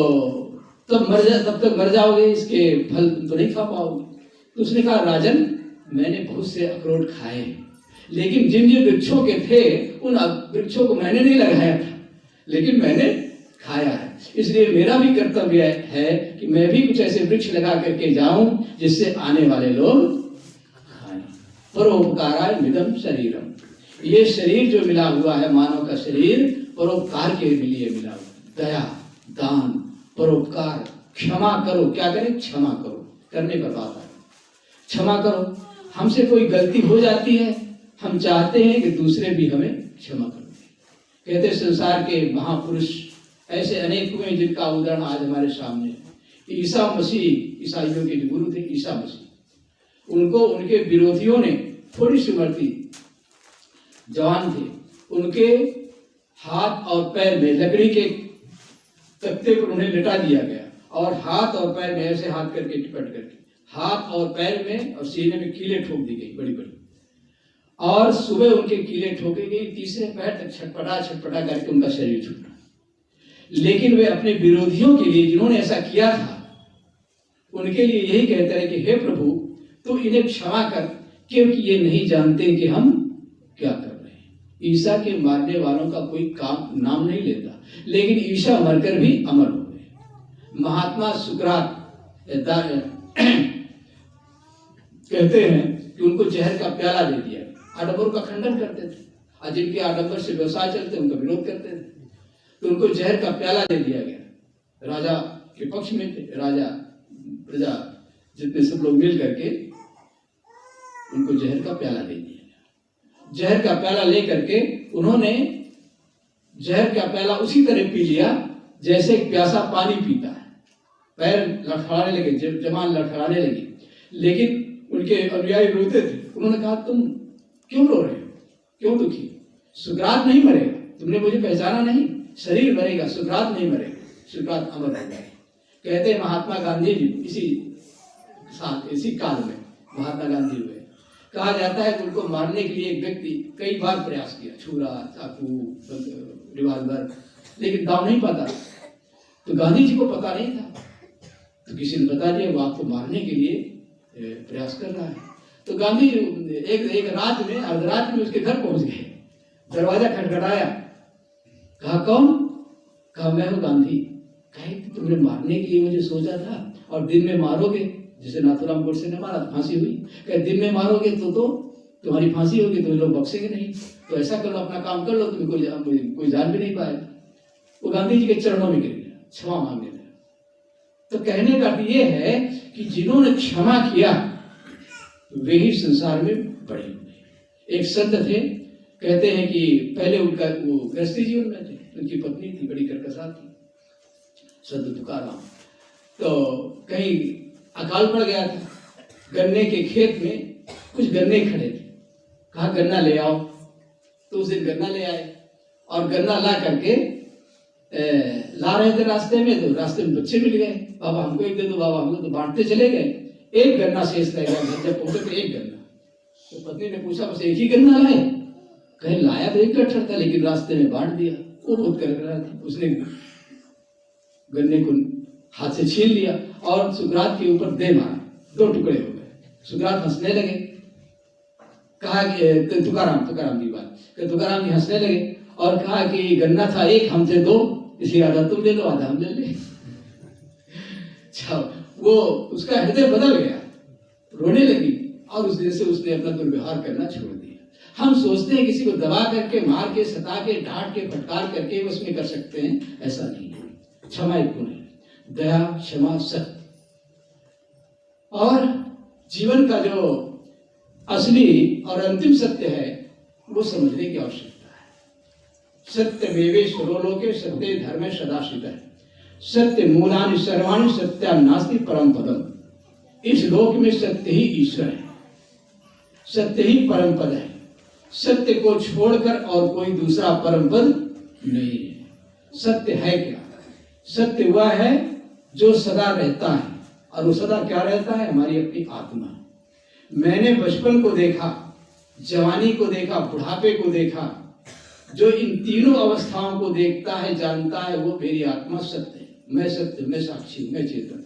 तब तक मर जाओगे, इसके फल तो नहीं खा पाओगे। तो उसने कहा राजन मैंने बहुत से अखरोट खाए, लेकिन जिन जिन वृक्षों के थे उन वृक्षों को मैंने नहीं लगाया था, लेकिन मैंने खाया है। इसलिए मेरा भी कर्तव्य है कि मैं भी कुछ ऐसे वृक्ष लगा करके जाऊं जिससे आने वाले लोग खाएं। परोपकाराय मिदं शरीरम, ये शरीर जो मिला हुआ है मानव का शरीर परोपकार के लिए मिला हुआ। दया, दान, परोपकार, क्षमा करो। क्या करें? क्षमा करो। करने पर बात है, क्षमा करो। हमसे कोई गलती हो जाती है, हम चाहते हैं कि दूसरे भी हमें क्षमा कर दें। कहते संसार के महापुरुष ऐसे अनेक हुए जिनका उदाहरण आज हमारे सामने है। ईसा मसीह, ईसाइयों के जो गुरु थे ईसा मसीह, उनको उनके विरोधियों ने, थोड़ी सी उम्र थी, जवान थे, उनके हाथ और पैर में लकड़ी के तख्ते पर उन्हें लिटा दिया गया और हाथ और पैर में ऐसे हाथ करके टिपट करके हाथ और पैर में और सीने में कीले ठोक दी गई बड़ी बड़ी, और सुबह उनके कीले ठोके गई, तीसरे पैर तक छटपटा छटपटा करके उनका शरीर छूटा। लेकिन वे अपने विरोधियों के लिए जिन्होंने ऐसा किया था उनके लिए यही कहते रहे कि हे प्रभु तू इन्हें क्षमा कर, क्योंकि ये नहीं जानते कि हम क्या कर रहे हैं। ईसा के मारने वालों का कोई काम नाम नहीं लेता, लेकिन ईसा मरकर भी अमर हो गए। महात्मा सुकरात कहते हैं कि उनको जहर का प्याला दे दिया, आडंबर का खंडन करते थे और जिनके आडंबर से व्यवसाय चलते उनका विरोध करते थे, तो उनको जहर का प्याला दे दिया गया। राजा के पक्ष में थे, राजा प्रजा जितने सब लोग मिल करके उनको जहर का प्याला दे दिया गया। जहर का प्याला लेकर के उन्होंने जहर का प्याला उसी तरह पी लिया जैसे प्यासा पानी पीता है। पैर लड़खड़ाने लगे, जमान लड़खड़ाने लगी, लेकिन उनके अनुयायी रोते थे। उन्होंने कहा तुम क्यों रो रहे हो, क्यों दुखी? सुकरात नहीं मरेगा, तुमने मुझे पहचाना नहीं, शरीर मरेगा, सुकरात नहीं मरेगा, सुकरात अमर हो जाएगा। कहते हैं महात्मा गांधी जी इसी काल में महात्मा गांधी हुए। कहा जाता है कि उनको मारने के लिए एक व्यक्ति कई बार प्रयास किया, छुरा, चाकू, रिवाल्वर, लेकिन दाव नहीं पाता। तो गांधी जी को पता नहीं था, तो किसी ने बता दिया वो आपको मारने के लिए प्रयास कर रहा है। तो गांधी एक रात में, अर्धरात में उसके घर पहुंच गए, दरवाजा खटखटाया, कहा कौन? कहा मैं हूं गांधी। कहे तुमने मारने के लिए मुझे सोचा था और दिन में मारोगे, जिसे नाथूराम गोडसे ने मारा, फांसी हुई। कहे दिन में मारोगे तो तुम्हारी फांसी होगी, तो लोग बख्शेंगे नहीं, तो ऐसा कर लो, अपना काम कर लो, तुम्हें कोई जान भी नहीं पाएगा। वो गांधी जी के चरणों में गिर गया, क्षमा मांगने लगा। तो कहने का अर्थ ये है कि जिन्होंने क्षमा किया वे ही संसार में बड़े हुए। एक संत थे, कहते हैं कि पहले उनका वो गृहस्थी जीवन में थे, उनकी पत्नी थी, बड़ी कर्कशा थी, संत तुकाराम। तो कहीं अकाल पड़ गया था, गन्ने के खेत में कुछ गन्ने खड़े थे, कहा गन्ना ले आओ। तो उस दिन गन्ना ले आए और गन्ना ला करके ला रहे थे रास्ते में, तो रास्ते में बच्चे मिल गए, बाबा हमको एक दे दो, बाबा हमको, तो बांटते चले गए। एक गन्ना शेष रह गया, जब पहुंचे तो एक गन्ना। तो पत्नी ने पूछा बस एक ही गन्ना लाए? कहीं लाया तो एक गट्ठर था, लेकिन रास्ते में बांट दिया। वो बहुत कर रहा था, उसने गन्ने को हाथ से छीन लिया और सुकरात के ऊपर दे मारा, 2 टुकड़े हो गए। सुकरात हंसने लगे, कहा कि तुकाराम की बात, तुकाराम जी हंसने लगे और कहा कि गन्ना था एक, हम थे 2, इसलिए आधा तुम ले लो, आधा हम ले ले। वो उसका हृदय बदल गया, रोने लगी और उस दिन से उसने अपना दुर्व्यवहार करना छोड़ दिया। हम सोचते हैं किसी को दबा करके, मार के, सता के, डांट के, फटकार करके उसमें कर सकते हैं, ऐसा नहीं है। क्षमा एक गुण है, दया, क्षमा, सत्य। और जीवन का जो असली और अंतिम सत्य है वो समझने की आवश्यकता है। सत्य मेवे सुरो लोके सत्य धर्म सदाशित है। सत्य मूलानि सर्वाणि सत्यां नास्ति परम पदम। इस लोक में सत्य ही ईश्वर है, सत्य ही परम पद है। सत्य को छोड़कर और कोई दूसरा परम पद नहीं है। सत्य है क्या? सत्य वह है जो सदा रहता है, और वो सदा क्या रहता है? हमारी अपनी आत्मा। मैंने बचपन को देखा, जवानी को देखा, बुढ़ापे को देखा। जो इन तीनों अवस्थाओं को देखता है, जानता है, वो मेरी आत्मा सत्य है। मैं सत्य, मैं साक्षी हूं, मैं चेतन।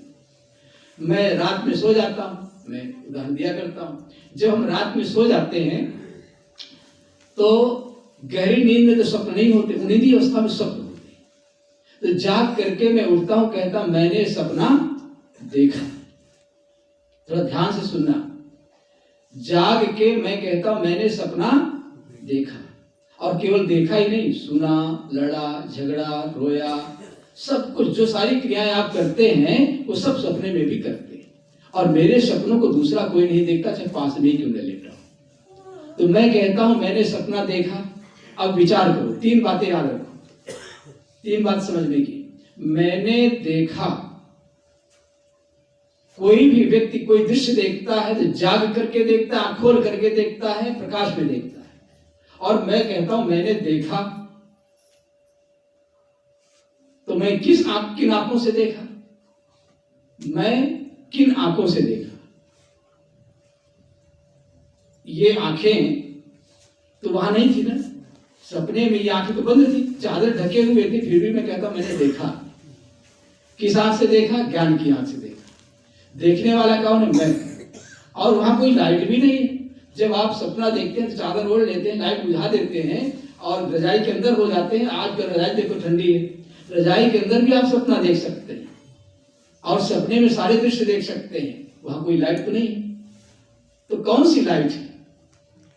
मैं रात में सो जाता हूं, मैं उदाहरण दिया करता हूं। जब हम रात में सो जाते हैं तो गहरी नींद में तो स्वप्न नहीं होते, नींदी अवस्था में स्वप्न होते। तो जाग करके मैं उठता हूं, कहता मैंने सपना देखा। थोड़ा ध्यान से सुनना। जाग के मैं कहता हूं मैंने सपना देखा, और केवल देखा ही नहीं, सुना, लड़ा, झगड़ा, रोया, सब कुछ जो सारी क्रियाएं आप करते हैं वो सब सपने में भी करते हैं। और मेरे सपनों को दूसरा कोई नहीं देखता, चाहे पास में क्यों न लेटा हो। तो मैं कहता हूं मैंने सपना देखा। अब विचार करो, तीन बातें याद रखो, तीन बात समझने की। मैंने देखा। कोई भी व्यक्ति कोई दृश्य देखता है तो जाग करके देखता है, आंख खोल करके देखता है, प्रकाश में देखता है। और मैं कहता हूं मैंने देखा, तो मैं किन आंखों से देखा? मैं किन आंखों से देखा? ये आंखें तो वहां नहीं थी ना, सपने में ये आंखें तो बंद थी, चादर ढके हुए थी, फिर भी मैं कहता मैंने देखा। किस आंख से देखा? ज्ञान की आंख से देखा। देखने वाला कौन है? मैं। और वहां कोई लाइट भी नहीं है। जब आप सपना देखते हैं तो चादर ओढ़ लेते हैं, लाइट बुझा देते हैं और रजाई के अंदर हो जाते हैं। आज का रजाई देखो ठंडी है, रजाई के अंदर भी आप सपना देख सकते हैं और सपने में सारे दृश्य देख सकते हैं। वहां कोई लाइट तो नहीं है। तो कौन सी लाइट है?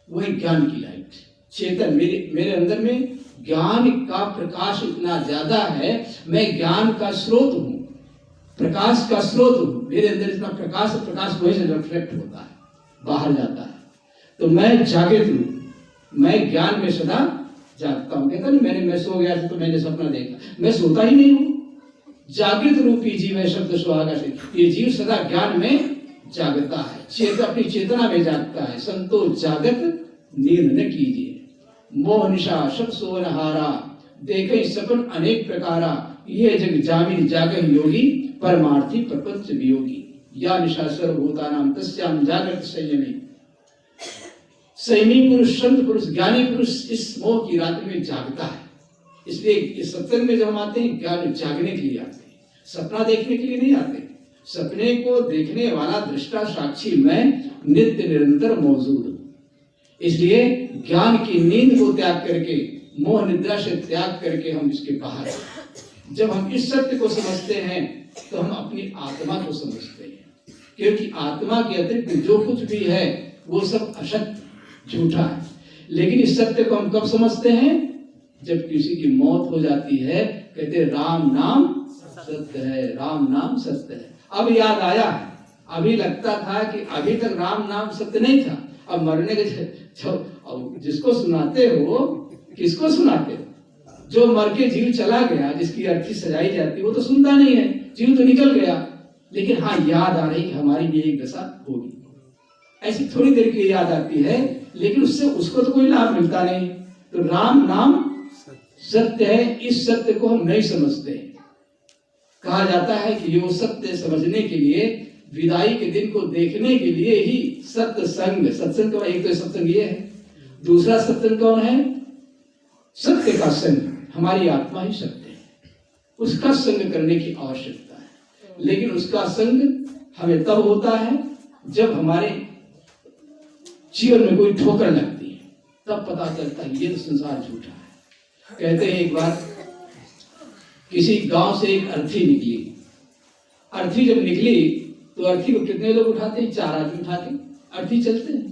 वही ज्ञान की लाइट, चेतन। मेरे अंदर में ज्ञान का प्रकाश इतना ज्यादा है, मैं ज्ञान का स्रोत हूं, प्रकाश का स्रोत हूं। मेरे अंदर इतना प्रकाश वही से रिफ्लेक्ट होता है, बाहर जाता है। तो मैं जागृत हूं, मैं ज्ञान में सदा जागता हूं। कहता नहीं मैं सो गया था तो मैंने सपना देखा, मैं सोता ही नहीं हूं। जागृत रूपी जीव है शब्द सुहागा से। ये जीव सदा ज्ञान में जागता है, अपनी चेतना में जागता है। संतो जागत नींद न कीजिए, मोह निशा सब सोन हारा, देखे सपन अनेक प्रकारा, ये जग जामिन जागह योगी, परमार्थी प्रपंच वियोगी। या निशा सर्वभूतानां तस्यां जागृत संयमी। संयमी पुरुष, संत पुरुष, ज्ञानी पुरुष इस मोह की रात में जागता है। इसलिए इस सत्संग में जब हम आते हैं, ज्ञान जागने के लिए आते हैं, सपना देखने के लिए नहीं आते। सपने को देखने वाला दृष्टा साक्षी मैं नित्य निरंतर मौजूद हूं। इसलिए ज्ञान की नींद को त्याग करके, मोह निद्रा से त्याग करके हम इसके बाहर हैं। जब हम इस सत्य को समझते हैं तो हम अपनी आत्मा को समझते हैं, क्योंकि आत्मा के अतिरिक्त जो कुछ भी है वो सब असत्य, झूठा है। लेकिन इस सत्य को हम कब समझते हैं? जब किसी की मौत हो जाती है, कहते राम नाम सत्य है, राम नाम सत्य है। अब याद आया है, अभी लगता था कि अभी तक राम नाम सत्य नहीं था। अब मरने के जिसको सुनाते हो, किसको सुनाते हो? जो मर के जीव चला गया, जिसकी अर्थी सजाई जाती, वो तो सुनता नहीं है, जीव तो निकल गया। लेकिन हाँ, याद आ रही कि हमारी भी एक दशा होगी। ऐसी थोड़ी देर की याद आती है, लेकिन उससे उसको तो कोई लाभ मिलता नहीं। तो राम नाम सत्य है, इस सत्य को हम नहीं समझते। कहा जाता है कि ये सत्य समझने के लिए, विदाई के दिन को देखने के लिए ही सत्संग, सत्संग का एक तो सत्संग ये है, दूसरा सत्संग कौन है? सत्य का संग। हमारी आत्मा ही सत्य है, उसका संग करने की आवश्यकता है। लेकिन उसका संग हमें तब होता है जब हमारे जीवन में कोई ठोकर लगती है, तब पता चलता है ये तो संसार झूठा है। कहते हैं एक बार किसी गांव से एक अर्थी निकली। अर्थी जब निकली तो अर्थी को कितने लोग उठाते हैं? 4 आदमी उठाते, अर्थी चलते हैं।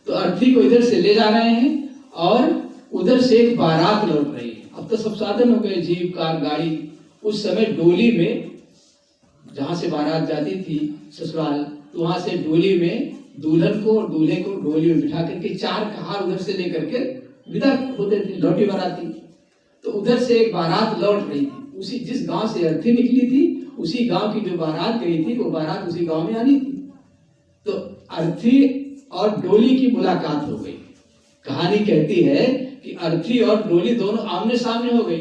तो अर्थी को इधर से ले जा रहे हैं और उधर से एक बारात लौट रही है। अब तो सब साधन हो गए, जीप, कार, गाड़ी। उस समय डोली में, जहां से बारात जाती थी ससुराल, तो वहां से डोली में दुल्हन को और दूल्हे को डोली में बिठा करके 4 कहार उधर से लेकर के विदा होते थे, लौटी बाराती। तो उधर से एक बारात लौट रही थी, उसी जिस गांव से अर्थी निकली थी उसी गांव की जो बारात गई थी वो बारात उसी गांव में आनी थी। तो अर्थी और डोली की मुलाकात हो गई। कहानी कहती है कि अर्थी और डोली दोनों आमने सामने हो गई।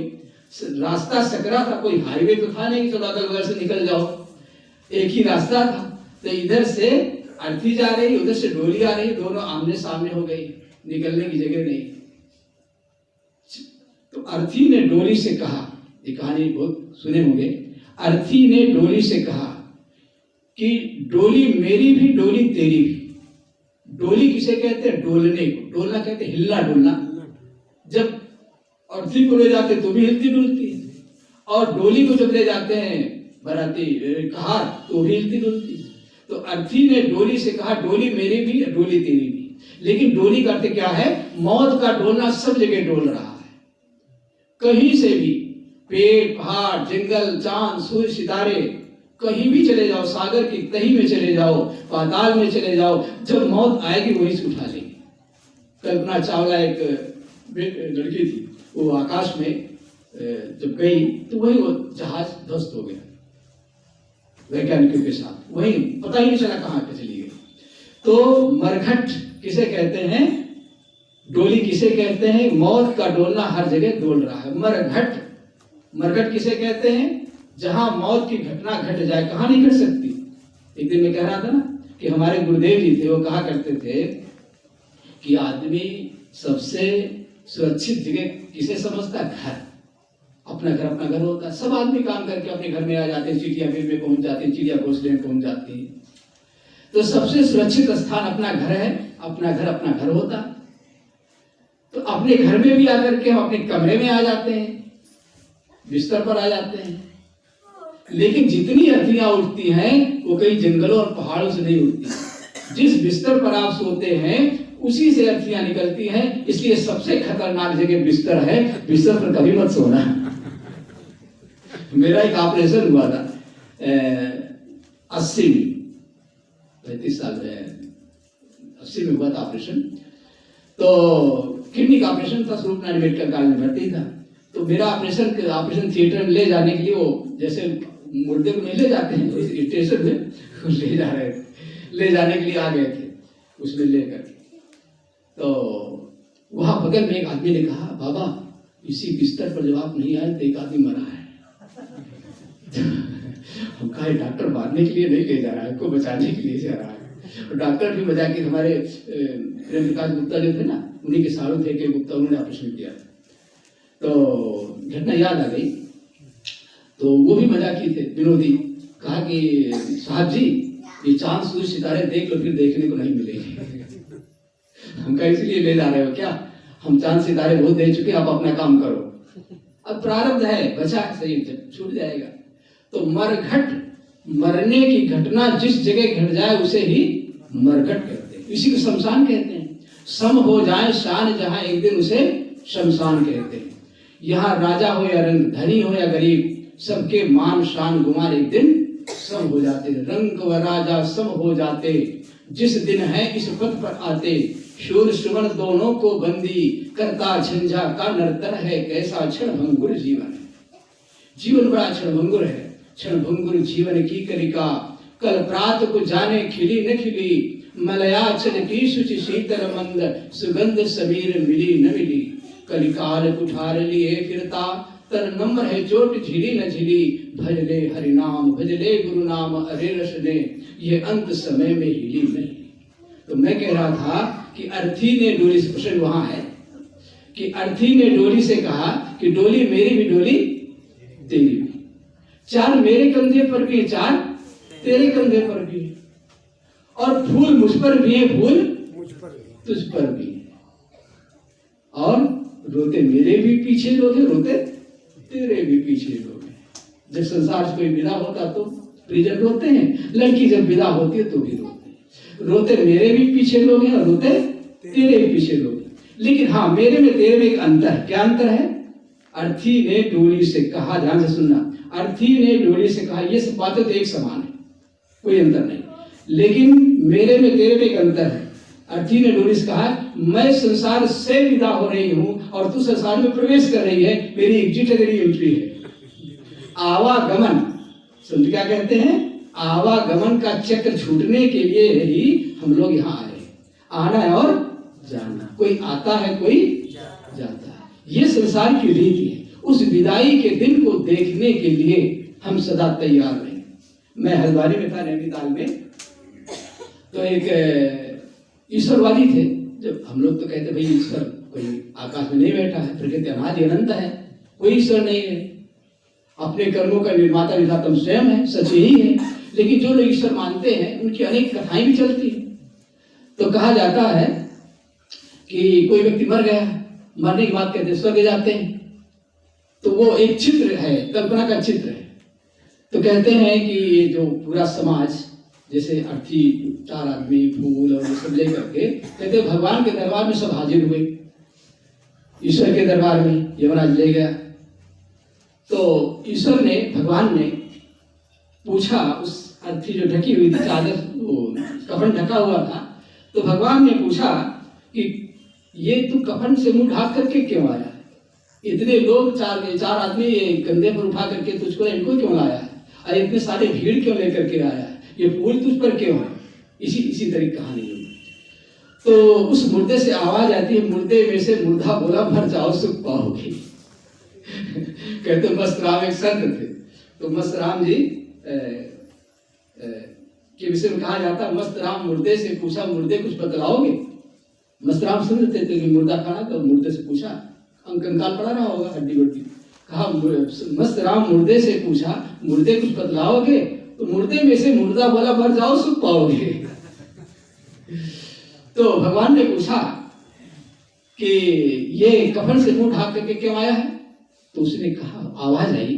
रास्ता सकरा था, कोई हाईवे तो था नहीं कि चलो अगल बगल से निकल जाओ, एक ही रास्ता था। तो इधर से अर्थी जा रही, उधर से डोली आ रही, दोनों आमने सामने हो गई, निकलने की जगह नहीं। तो अर्थी ने डोली से कहा, ये कहानी बहुत सुने होंगे, अर्थी ने डोली से कहा कि डोली मेरी भी डोली तेरी भी। डोली किसे कहते हैं? डोलने को। डोलना कहते हैं हिलना डुलना। जब अर्थी को ले जाते तो भी हिलती डुलती है, और डोली को जब ले जाते हैं बाराती कहार तो भी हिलती डुलती है। तो अर्थी ने डोली से कहा डोली मेरी भी डोली तेरी भी। लेकिन डोली का अर्थ क्या है? मौत का डोलना सब जगह डोल रहा है, कहीं से भी, पेड़ पहाड़ जंगल चांद सूर्य सितारे, कहीं भी चले जाओ, सागर की तही में चले जाओ, पाताल में चले जाओ, जब मौत आएगी वहीं से उठा लेगी। कल्पना चावला एक लड़की थी, वो आकाश में जब गई तो वही वो जहाज ध्वस्त हो गया वैज्ञानिकों के साथ, वही पता ही नहीं चला कहाँ पे चली गई। तो मरघट किसे कहते हैं? डोली किसे कहते हैं? मौत का डोलना हर जगह डोल रहा है। मरघट, मरघट किसे कहते हैं? जहां मौत की घटना घट जाए, कहां नहीं घट सकती। एक दिन मैं कह रहा था ना कि हमारे गुरुदेव जी थे, वो कहा करते थे कि आदमी सबसे सुरक्षित जगह किसे समझता है? घर। अपना घर होता है। सब आदमी काम करके अपने घर में आ जाते हैं, चिड़िया बिल में पहुंच जाते हैं, चिड़िया घोंसले में पहुंच जाती है। तो सबसे सुरक्षित स्थान अपना घर है, अपना घर होता है। तो अपने घर में भी आकर के हम अपने कमरे में आ जाते हैं, बिस्तर पर आ जाते हैं। लेकिन जितनी अर्थियां उठती हैं वो कई जंगलों और पहाड़ों से नहीं उठती। जिस बिस्तर पर आप सोते हैं उसी से अर्थियां निकलती हैं। इसलिए सबसे खतरनाक जगह बिस्तर है, बिस्तर पर कभी मत सोना। मेरा एक ऑपरेशन हुआ था 80 में, 35 साल में 80 में हुआ था ऑपरेशन। तो किडनी का ऑपरेशन था, स्वरूप नारायण मेडिकल कॉलेज में भर्ती था। तो मेरा ऑपरेशन थिएटर में ले जाने के लिए, वो जैसे मुर्दे को नहीं ले जाते हैं स्टेशन में, ले जा रहे थे, ले जाने के लिए आ गए थे उसमें लेकर। तो वहां बगल में एक आदमी ने कहा, बाबा इसी बिस्तर पर जब आप नहीं आए तो एक आदमी मरा है। हम कहा डॉक्टर मारने के लिए नहीं ले जा रहा है, हमको बचाने के लिए जा रहा है। और डॉक्टर भी मजाक के, हमारे प्रेम प्रकाश गुप्ता जो थे ना, उन्हीं के सालों थे कि गुप्ता, उन्होंने ऑपरेशन किया। तो घटना याद आ गई, तो वो भी मजाकी थे, विनोदी। कहा कि साहब जी ये चांद सूर्य सितारे देख लो, फिर देखने को नहीं मिलेंगे। हम कहा इसलिए ले जा रहे हो क्या? हम चांद सितारे बहुत देख चुके, आप अपना काम करो, अब प्रारब्ध है, बचा सही छूट जाएगा। तो मरघट, मरने की घटना जिस जगह घट जाए उसे ही मरघट कहते हैं, इसी को शमशान कहते हैं। सम हो जाए शान जहां, एक दिन उसे शमशान कहते हैं। यहाँ राजा हो या रंग, धनी हो या गरीब, सबके मान शान गुमान एक दिन सम हो जाते। रंग व राजा सम हो जाते, जिस दिन है इस पथ पर आते। शूर श्रवण दोनों को बंदी, करता झंझा का नर्तन है। कैसा क्षण भंगुर जीवन है, जीवन बड़ा क्षण भंगुर है। क्षण भंगुर जीवन की कलिका, कल प्रात को जाने खिली न खिली। मलयाचल की शुचि शीतल मंद, सुगंध समीर मिली न मिली। कलिकाल कुठार लिए फिरता, तर नम्र है चोट झिली न झिली। भजले हरि नाम, भजले गुरु नाम, अरे रस ने ये अंत समय में हिली नहीं। तो मैं कह रहा था कि अर्थी ने डोली से, प्रश्न वहां है कि अर्थी ने डोली से कहा कि डोली मेरी भी डोली तेरी भी। चार मेरे कंधे पर भी है, चार तेरे कंधे पर भी है, और फूल मुझ पर भी है, फूल तुझ पर भी है। और रोते मेरे भी पीछे लोग हैं, रोते तेरे भी पीछे लोग हैं। जब संसार से कोई विदा होता तो परिजन रोते हैं, लड़की जब विदा होती है तो भी रोते हैं। रोते मेरे भी पीछे लोग हैं और रोते तेरे भी पीछे लोग हैं। लेकिन हाँ, मेरे में तेरे में एक अंतर है। क्या अंतर है? अर्थी ने डोली से कहा, ध्यान से सुनना, अर्थी ने डोली से कहा, ये सब बातें तो एक समान है, कोई अंतर नहीं, लेकिन मेरे में तेरे में एक अंतर है। अर्थी ने डोली से कहा, मैं संसार से विदा हो रही हूं और तू संसार में प्रवेश कर रही है, मेरी एग्जिट है, तेरी एंट्री है। आवागमन, सुन क्या कहते हैं, आवागमन का चक्र छूटने के लिए ही हम लोग यहाँ आए। आना है और जाना, कोई आता है कोई जाता है, ये संसार की रीति है। उस विदाई के दिन को देखने के लिए हम सदा तैयार रहे। मैं हल्द्वानी में था, नैनीताल में, तो एक ईश्वरवादी थे। जब हम लोग तो कहते भाई ईश्वर कोई आकाश में नहीं बैठा है, प्रकृति अनादि अनंत है, कोई ईश्वर नहीं है, अपने कर्मों का निर्माता विधाता स्वयं है, सच यही है। लेकिन जो लोग ईश्वर मानते हैं उनकी अनेक कथाएं भी चलती हैं। तो कहा जाता है कि कोई व्यक्ति मर गया, मरने के बाद कहते स्वर्ग जाते हैं, तो वो एक चित्र है, कल्पना का चित्र है। तो कहते हैं कि ये जो पूरा समाज, जैसे अर्थी 4 आदमी फूल और ये सब ले करके, कहते भगवान के दरबार में सब हाजिर हुए, ईश्वर के दरबार में यमराज ले गया। तो ईश्वर ने, भगवान ने पूछा, उस अर्थी जो ढकी हुई थी चादर, वो कफन ढका हुआ था, तो भगवान ने पूछा कि ये तू कफन से मुंह ढाक करके क्यों आया है? इतने लोग, चार आदमी ये कंधे पर उठा करके तुझको, इनको क्यों लाया है? और इतने सारे भीड़ क्यों लेकर के आया है? ये फूल तुझ पर क्यों है? इसी तरह कहानी है। तो उस मुर्दे से आवाज आती है, मुर्दे में से मुर्दा बोला, भर जाओ सुख पाओगे। कहते मस्त राम एक संत थे, तो मस्त राम जी के विषय में कहा जाता है, मस्त राम मुर्दे से पूछा, मुर्दे कुछ बतलाओगे? मस्त राम समझते थे कि मुर्दा खाना, तो मुर्दे से पूछा, कंकाल पड़ा रहा होगा, हड्डी वड्डी, कहा मस्त राम मुर्दे से पूछा, मुर्दे कुछ बतलाओगे? तो मुर्दे में से मुर्दा बोला, भर जाओ सुख पाओगे। तो भगवान ने पूछा कि ये कफन से मुंह ढाक करके क्यों आया है? तो उसने कहा, आवाज आई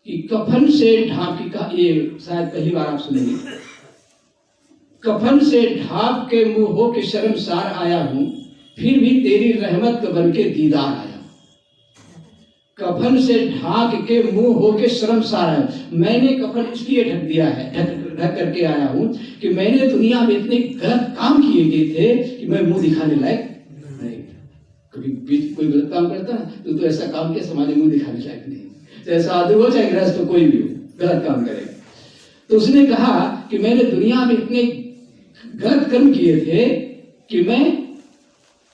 कि कफन से ढाक का, ये शायद पहली बार आप सुनेंगे, कफन से ढाक के मुंह हो के शर्मसार आया हूं, फिर भी तेरी रहमत का बन के दीदार आया। कफन से ढाक के मुंह हो के शर्मसार आया, मैंने कफन इसलिए ढक दिया है, ढक करके आया हूं कि मैंने दुनिया में इतने गलत काम किए गए थे कि मैं मुंह दिखाने लायक नहीं। कभी बीच कोई गलत काम करता है तो ऐसा काम के समाज में मुंह दिखाने लायक नहीं, चाहे साधु हो चाहे गृहस्थ, कोई भी हो, गलत काम करेगा। तो उसने कहा कि मैंने दुनिया में इतने गलत कर्म किए थे कि मैं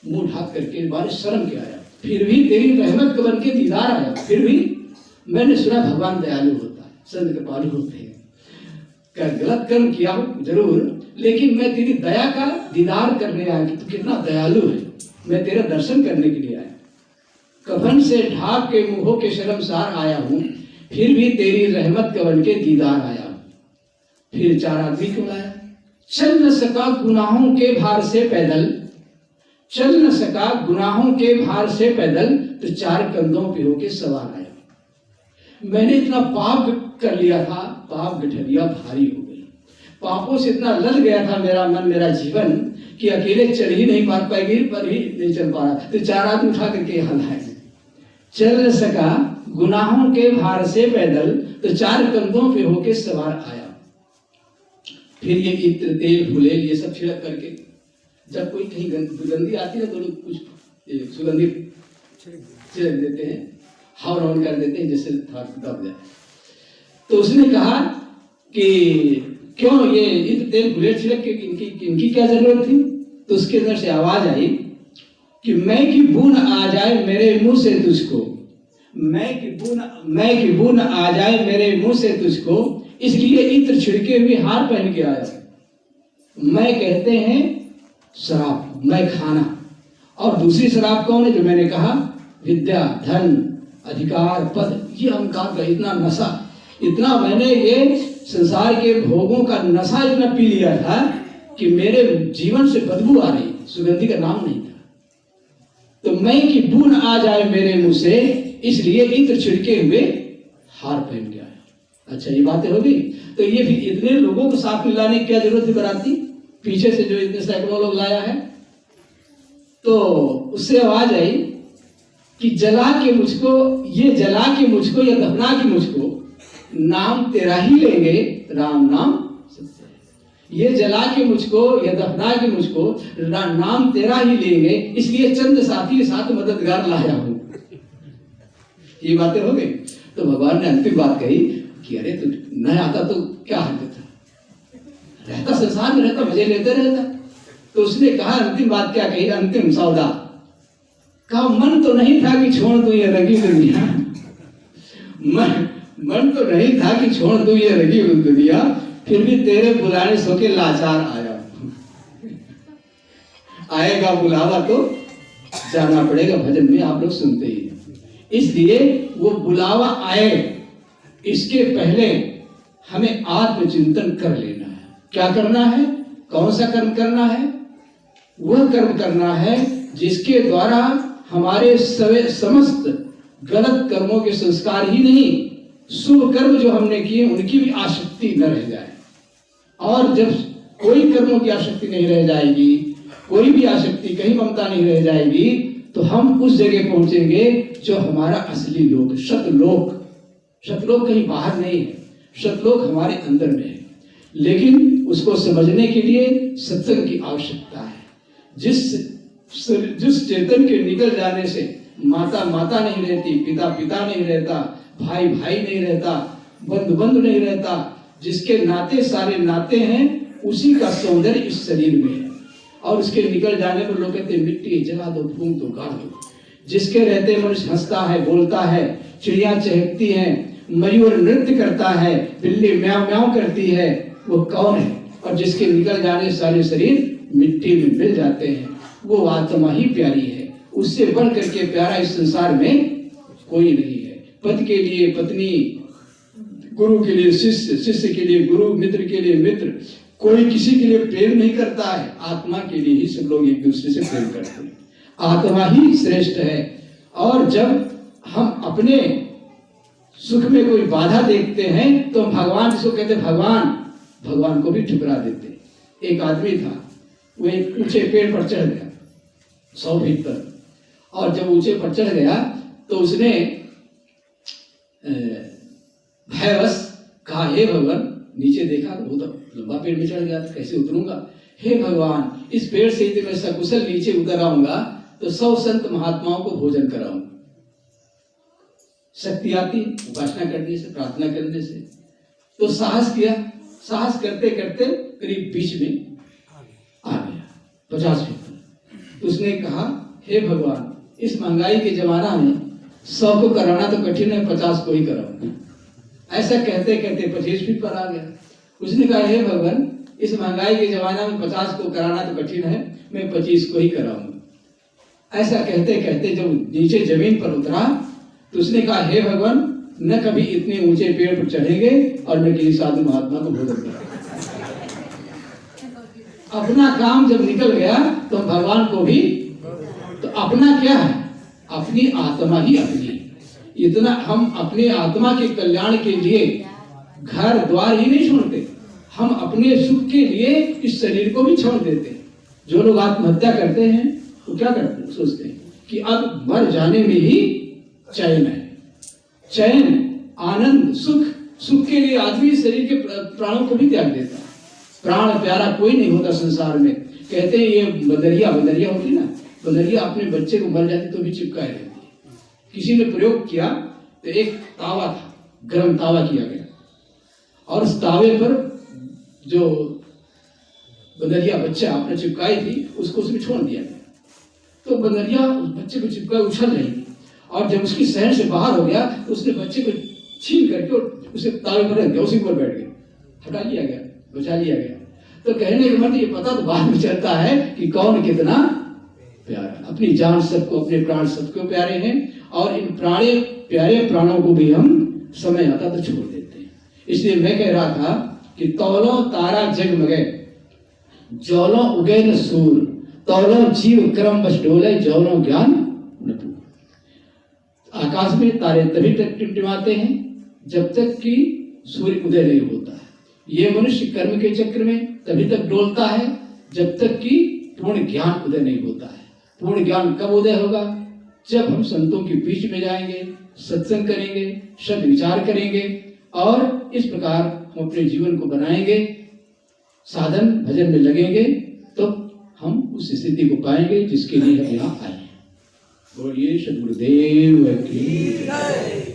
मुंह ढाक करके बारे शर्म के आया, फिर भी तेरी रहमत का बन के दीदार आया। फिर भी मैंने सुना भगवान दयालु होता है, संत कृपालु होते हैं। क्या गलत कर्म किया हूं जरूर, लेकिन मैं तेरी दया का दीदार करने आया कि तू कितना दयालु है, मैं तेरा दर्शन करने के लिए आया। कफन से ढाक के मुंहों के शर्मसार आया हूं, फिर भी तेरी रहमत का बन के दीदार आया। फिर 4 आदमी क्यों लाया? चल न सका गुनाहों के भार से पैदल, चल न सका गुनाहों के भार से पैदल, तो 4 कंधों पे होके सवार आया। मैंने इतना पाप कर लिया था, पाप गठरिया भारी हो गई, पापों से इतना लद गया था मेरा मन, मेरा जीवन, कि अकेले चल ही नहीं पाएगी, पर ही नहीं चल पा रहा। तो 4 आदमी उठा करके यहाँ लाए। चल न सका गुनाहों के भार से पैदल, तो 4 कंधों पे होके सवार आया। फिर ये इत्र, तेल, फुलेल ये सब छिड़क करके, जब कोई कहीं दुर्गंधी आती है तो लोग कुछ सुगंधित छिड़क देते हैं, हाव राउंड कर देते हैं, जैसे दब जाए। तो उसने कहा कि क्यों ये इत्र, तेल, फुलेल छिड़क के, इनकी क्या जरूरत थी? तो उसके अंदर से आवाज आई कि मैं की बूंद आ जाए मेरे मुंह से तुझको, मैं की बूंद आ जाए मेरे मुंह से तुझको, इसलिए इत्र छिड़के हुए हार पहन के आया। मैं कहते हैं शराब, मैं खाना, और दूसरी शराब कौन है? जो मैंने कहा, विद्या, धन, अधिकार, पद, ये अहंकार का इतना नशा, इतना मैंने ये संसार के भोगों का नशा इतना पी लिया था कि मेरे जीवन से बदबू आ रही, सुगंधी का नाम नहीं था। तो मैं की बूंद आ जाए मेरे मुंह से, इसलिए इत्र छिड़के हुए हार पहन के आया। अच्छा, ये बातें हो गई। तो ये भी इतने लोगों को साथ में लाने की क्या जरूरत है? बराती पीछे से जो इतने सैकड़ों लोग लाया है, तो उससे आवाज आई कि जला के मुझको, ये जला के मुझको या दफना के मुझको, नाम तेरा ही लेंगे, राम नाम सत्य है। ये जला के मुझको या दफना के मुझको, नाम तेरा ही लेंगे, इसलिए चंद साथी साथ मददगार लाया हूं। ये बातें हो गई। तो भगवान ने अंतिम बात कही कि अरे तू न आता तो क्या हरकत है, रहता संसार में रहता, मजे लेते रहता। तो उसने कहा अंतिम बात क्या कही, अंतिम सौदा, कहा मन तो नहीं था कि छोड़ दूं ये रंगी दुनिया, मन तो नहीं था कि छोड़ दूं ये रंगी दुनिया, फिर भी तेरे बुलाने सो के लाचार आया। आएगा बुलावा तो जाना पड़ेगा, भजन में आप लोग सुनते ही। इसलिए वो बुलावा आए इसके पहले हमें आत्मचिंतन कर लेना है। क्या करना है, कौन सा कर्म करना है? वह कर्म करना है जिसके द्वारा हमारे समस्त गलत कर्मों के संस्कार ही नहीं, शुभ कर्म जो हमने किए उनकी भी आसक्ति न रह जाए। और जब कोई कर्मों की आसक्ति नहीं रह जाएगी, कोई भी आसक्ति, कहीं ममता नहीं रह जाएगी, तो हम उस जगह पहुंचेंगे जो हमारा असली लोक, सतलोक। सतलोक कहीं बाहर नहीं है, सतलोक हमारे अंदर में है। लेकिन उसको समझने के लिए सत्संग की आवश्यकता है। जिस चेतन के निकल जाने से माता माता नहीं रहती, पिता पिता नहीं रहता, भाई भाई नहीं रहता, बंधु बंधु नहीं रहता, जिसके नाते सारे नाते हैं, उसी का सौंदर्य इस शरीर में है। और उसके निकल जाने पर लोग कहते हैं मिट्टी जला दो, फूंक दो, गाड़ दो। जिसके रहते मनुष्य हंसता है, बोलता है, चिड़िया चहकती है, मयूर नृत्य करता है, बिल्ली म्याऊं म्याऊं करती है, वो कौन है? और जिसके निकल जाने सारे शरीर मिट्टी में मिल जाते हैं, वो आत्मा ही प्यारी है। उससे बढ़ करके प्यारा इस संसार में कोई नहीं है। पति के लिए पत्नी, गुरु के लिए शिष्य, शिष्य के लिए गुरु, मित्र के लिए मित्र, कोई किसी के लिए प्रेम नहीं करता है। आत्मा के लिए ही सब लोग एक दूसरे से प्रेम करते हैं। आत्मा ही श्रेष्ठ है। और जब हम अपने सुख में कोई बाधा देखते हैं तो हम भगवान, जिसको कहते हैं भगवान को भी ठुकरा देते। एक आदमी था, वो एक ऊंचे पेड़ पर चढ़ गया 100 फीट पर, और जब ऊंचे पर चढ़ गया तो उसने भयवश कहा, हे भगवान, नीचे देखा तो बहुत लंबा पेड़ में चढ़ गया, तो कैसे उतरूंगा? हे भगवान, इस पेड़ से यदि मैं सकुशल नीचे उतर आऊंगा तो 100 संत महात्माओं को भोजन कराऊंगा। शक्ति आती है उपासना करने से, प्रार्थना करने से। तो साहस किया, साहस करते करते करीब बीच में आ गया 50 फीट। तो उसने कहा, हे भगवान, इस महंगाई के जमाना में 100 को कराना तो कठिन है, 50 को ही कराऊंगा। ऐसा कहते कहते 25 फीट पर आ गया। उसने कहा, हे भगवान, इस महंगाई के जमाना में 50 को कराना तो कठिन है, मैं 25 को ही कराऊंगा। ऐसा कहते कहते जब नीचे जमीन पर उतरा तो उसने कहा, हे भगवान, न कभी इतने ऊंचे पेड़ पर चढ़ेंगे और न किसी साधु महात्मा को भोजन करेंगे। अपना काम जब निकल गया तो भगवान को भी, तो अपना क्या है? अपनी आत्मा ही अपनी। इतना हम अपने आत्मा के कल्याण के लिए घर द्वार ही नहीं छोड़ते, हम अपने सुख के लिए इस शरीर को भी छोड़ देते हैं। जो लोग आत्महत्या करते हैं वो क्या करते हैं? सोचते हैं कि अब मर जाने में ही चैन है, चैन, आनंद, सुख के लिए आदमी शरीर के प्राणों को भी त्याग देता है। प्राण प्यारा कोई नहीं होता संसार में। कहते हैं ये बदरिया होती ना, बदरिया अपने बच्चे को मर जाती तो भी चिपकाए रहती है। किसी ने प्रयोग किया तो एक तावा था, गर्म तावा किया गया, और उस तावे पर जो बदरिया बच्चा आपने चिपकाई थी उसको उसमें छोड़ दिया गया। तो बदरिया उस बच्चे को चिपकाए उछल रही थी, और जब उसकी सहन से बाहर हो गया तो उसने बच्चे को छीन करके उसे तावे पर रख दिया, उसी पर बैठ गया, हटा लिया गया, बचा लिया गया। तो कहने के मतलब ये पता तो बाद में चलता है कि कौन कितना प्यारा। अपनी जान सबको, अपने प्राण सबको प्यारे हैं, और इन प्यारे प्राणों को भी हम समय आता तो छोड़ देते हैं। इसलिए मैं कह रहा था कि तौलों तारा जगमगे, जौलों उगे न सूर, तौलों जीव क्रम बस डोले, जौलों ज्ञान न पूर। आकाश में तारे तभी तक टिमटिमाते हैं जब तक कि सूर्य उदय नहीं होता है। ये मनुष्य कर्म के चक्र में तभी तक डोलता है जब तक कि पूर्ण ज्ञान उदय नहीं होता है। पूर्ण ज्ञान कब उदय होगा? जब हम संतों के बीच में जाएंगे, सत्संग करेंगे, सद विचार करेंगे, और इस प्रकार हम अपने जीवन को बनाएंगे, साधन भजन में लगेंगे, तो हम उस स्थिति को पाएंगे जिसके लिए हम यहाँ आए हैं। बोलिए सद्गुरुदेव की जय।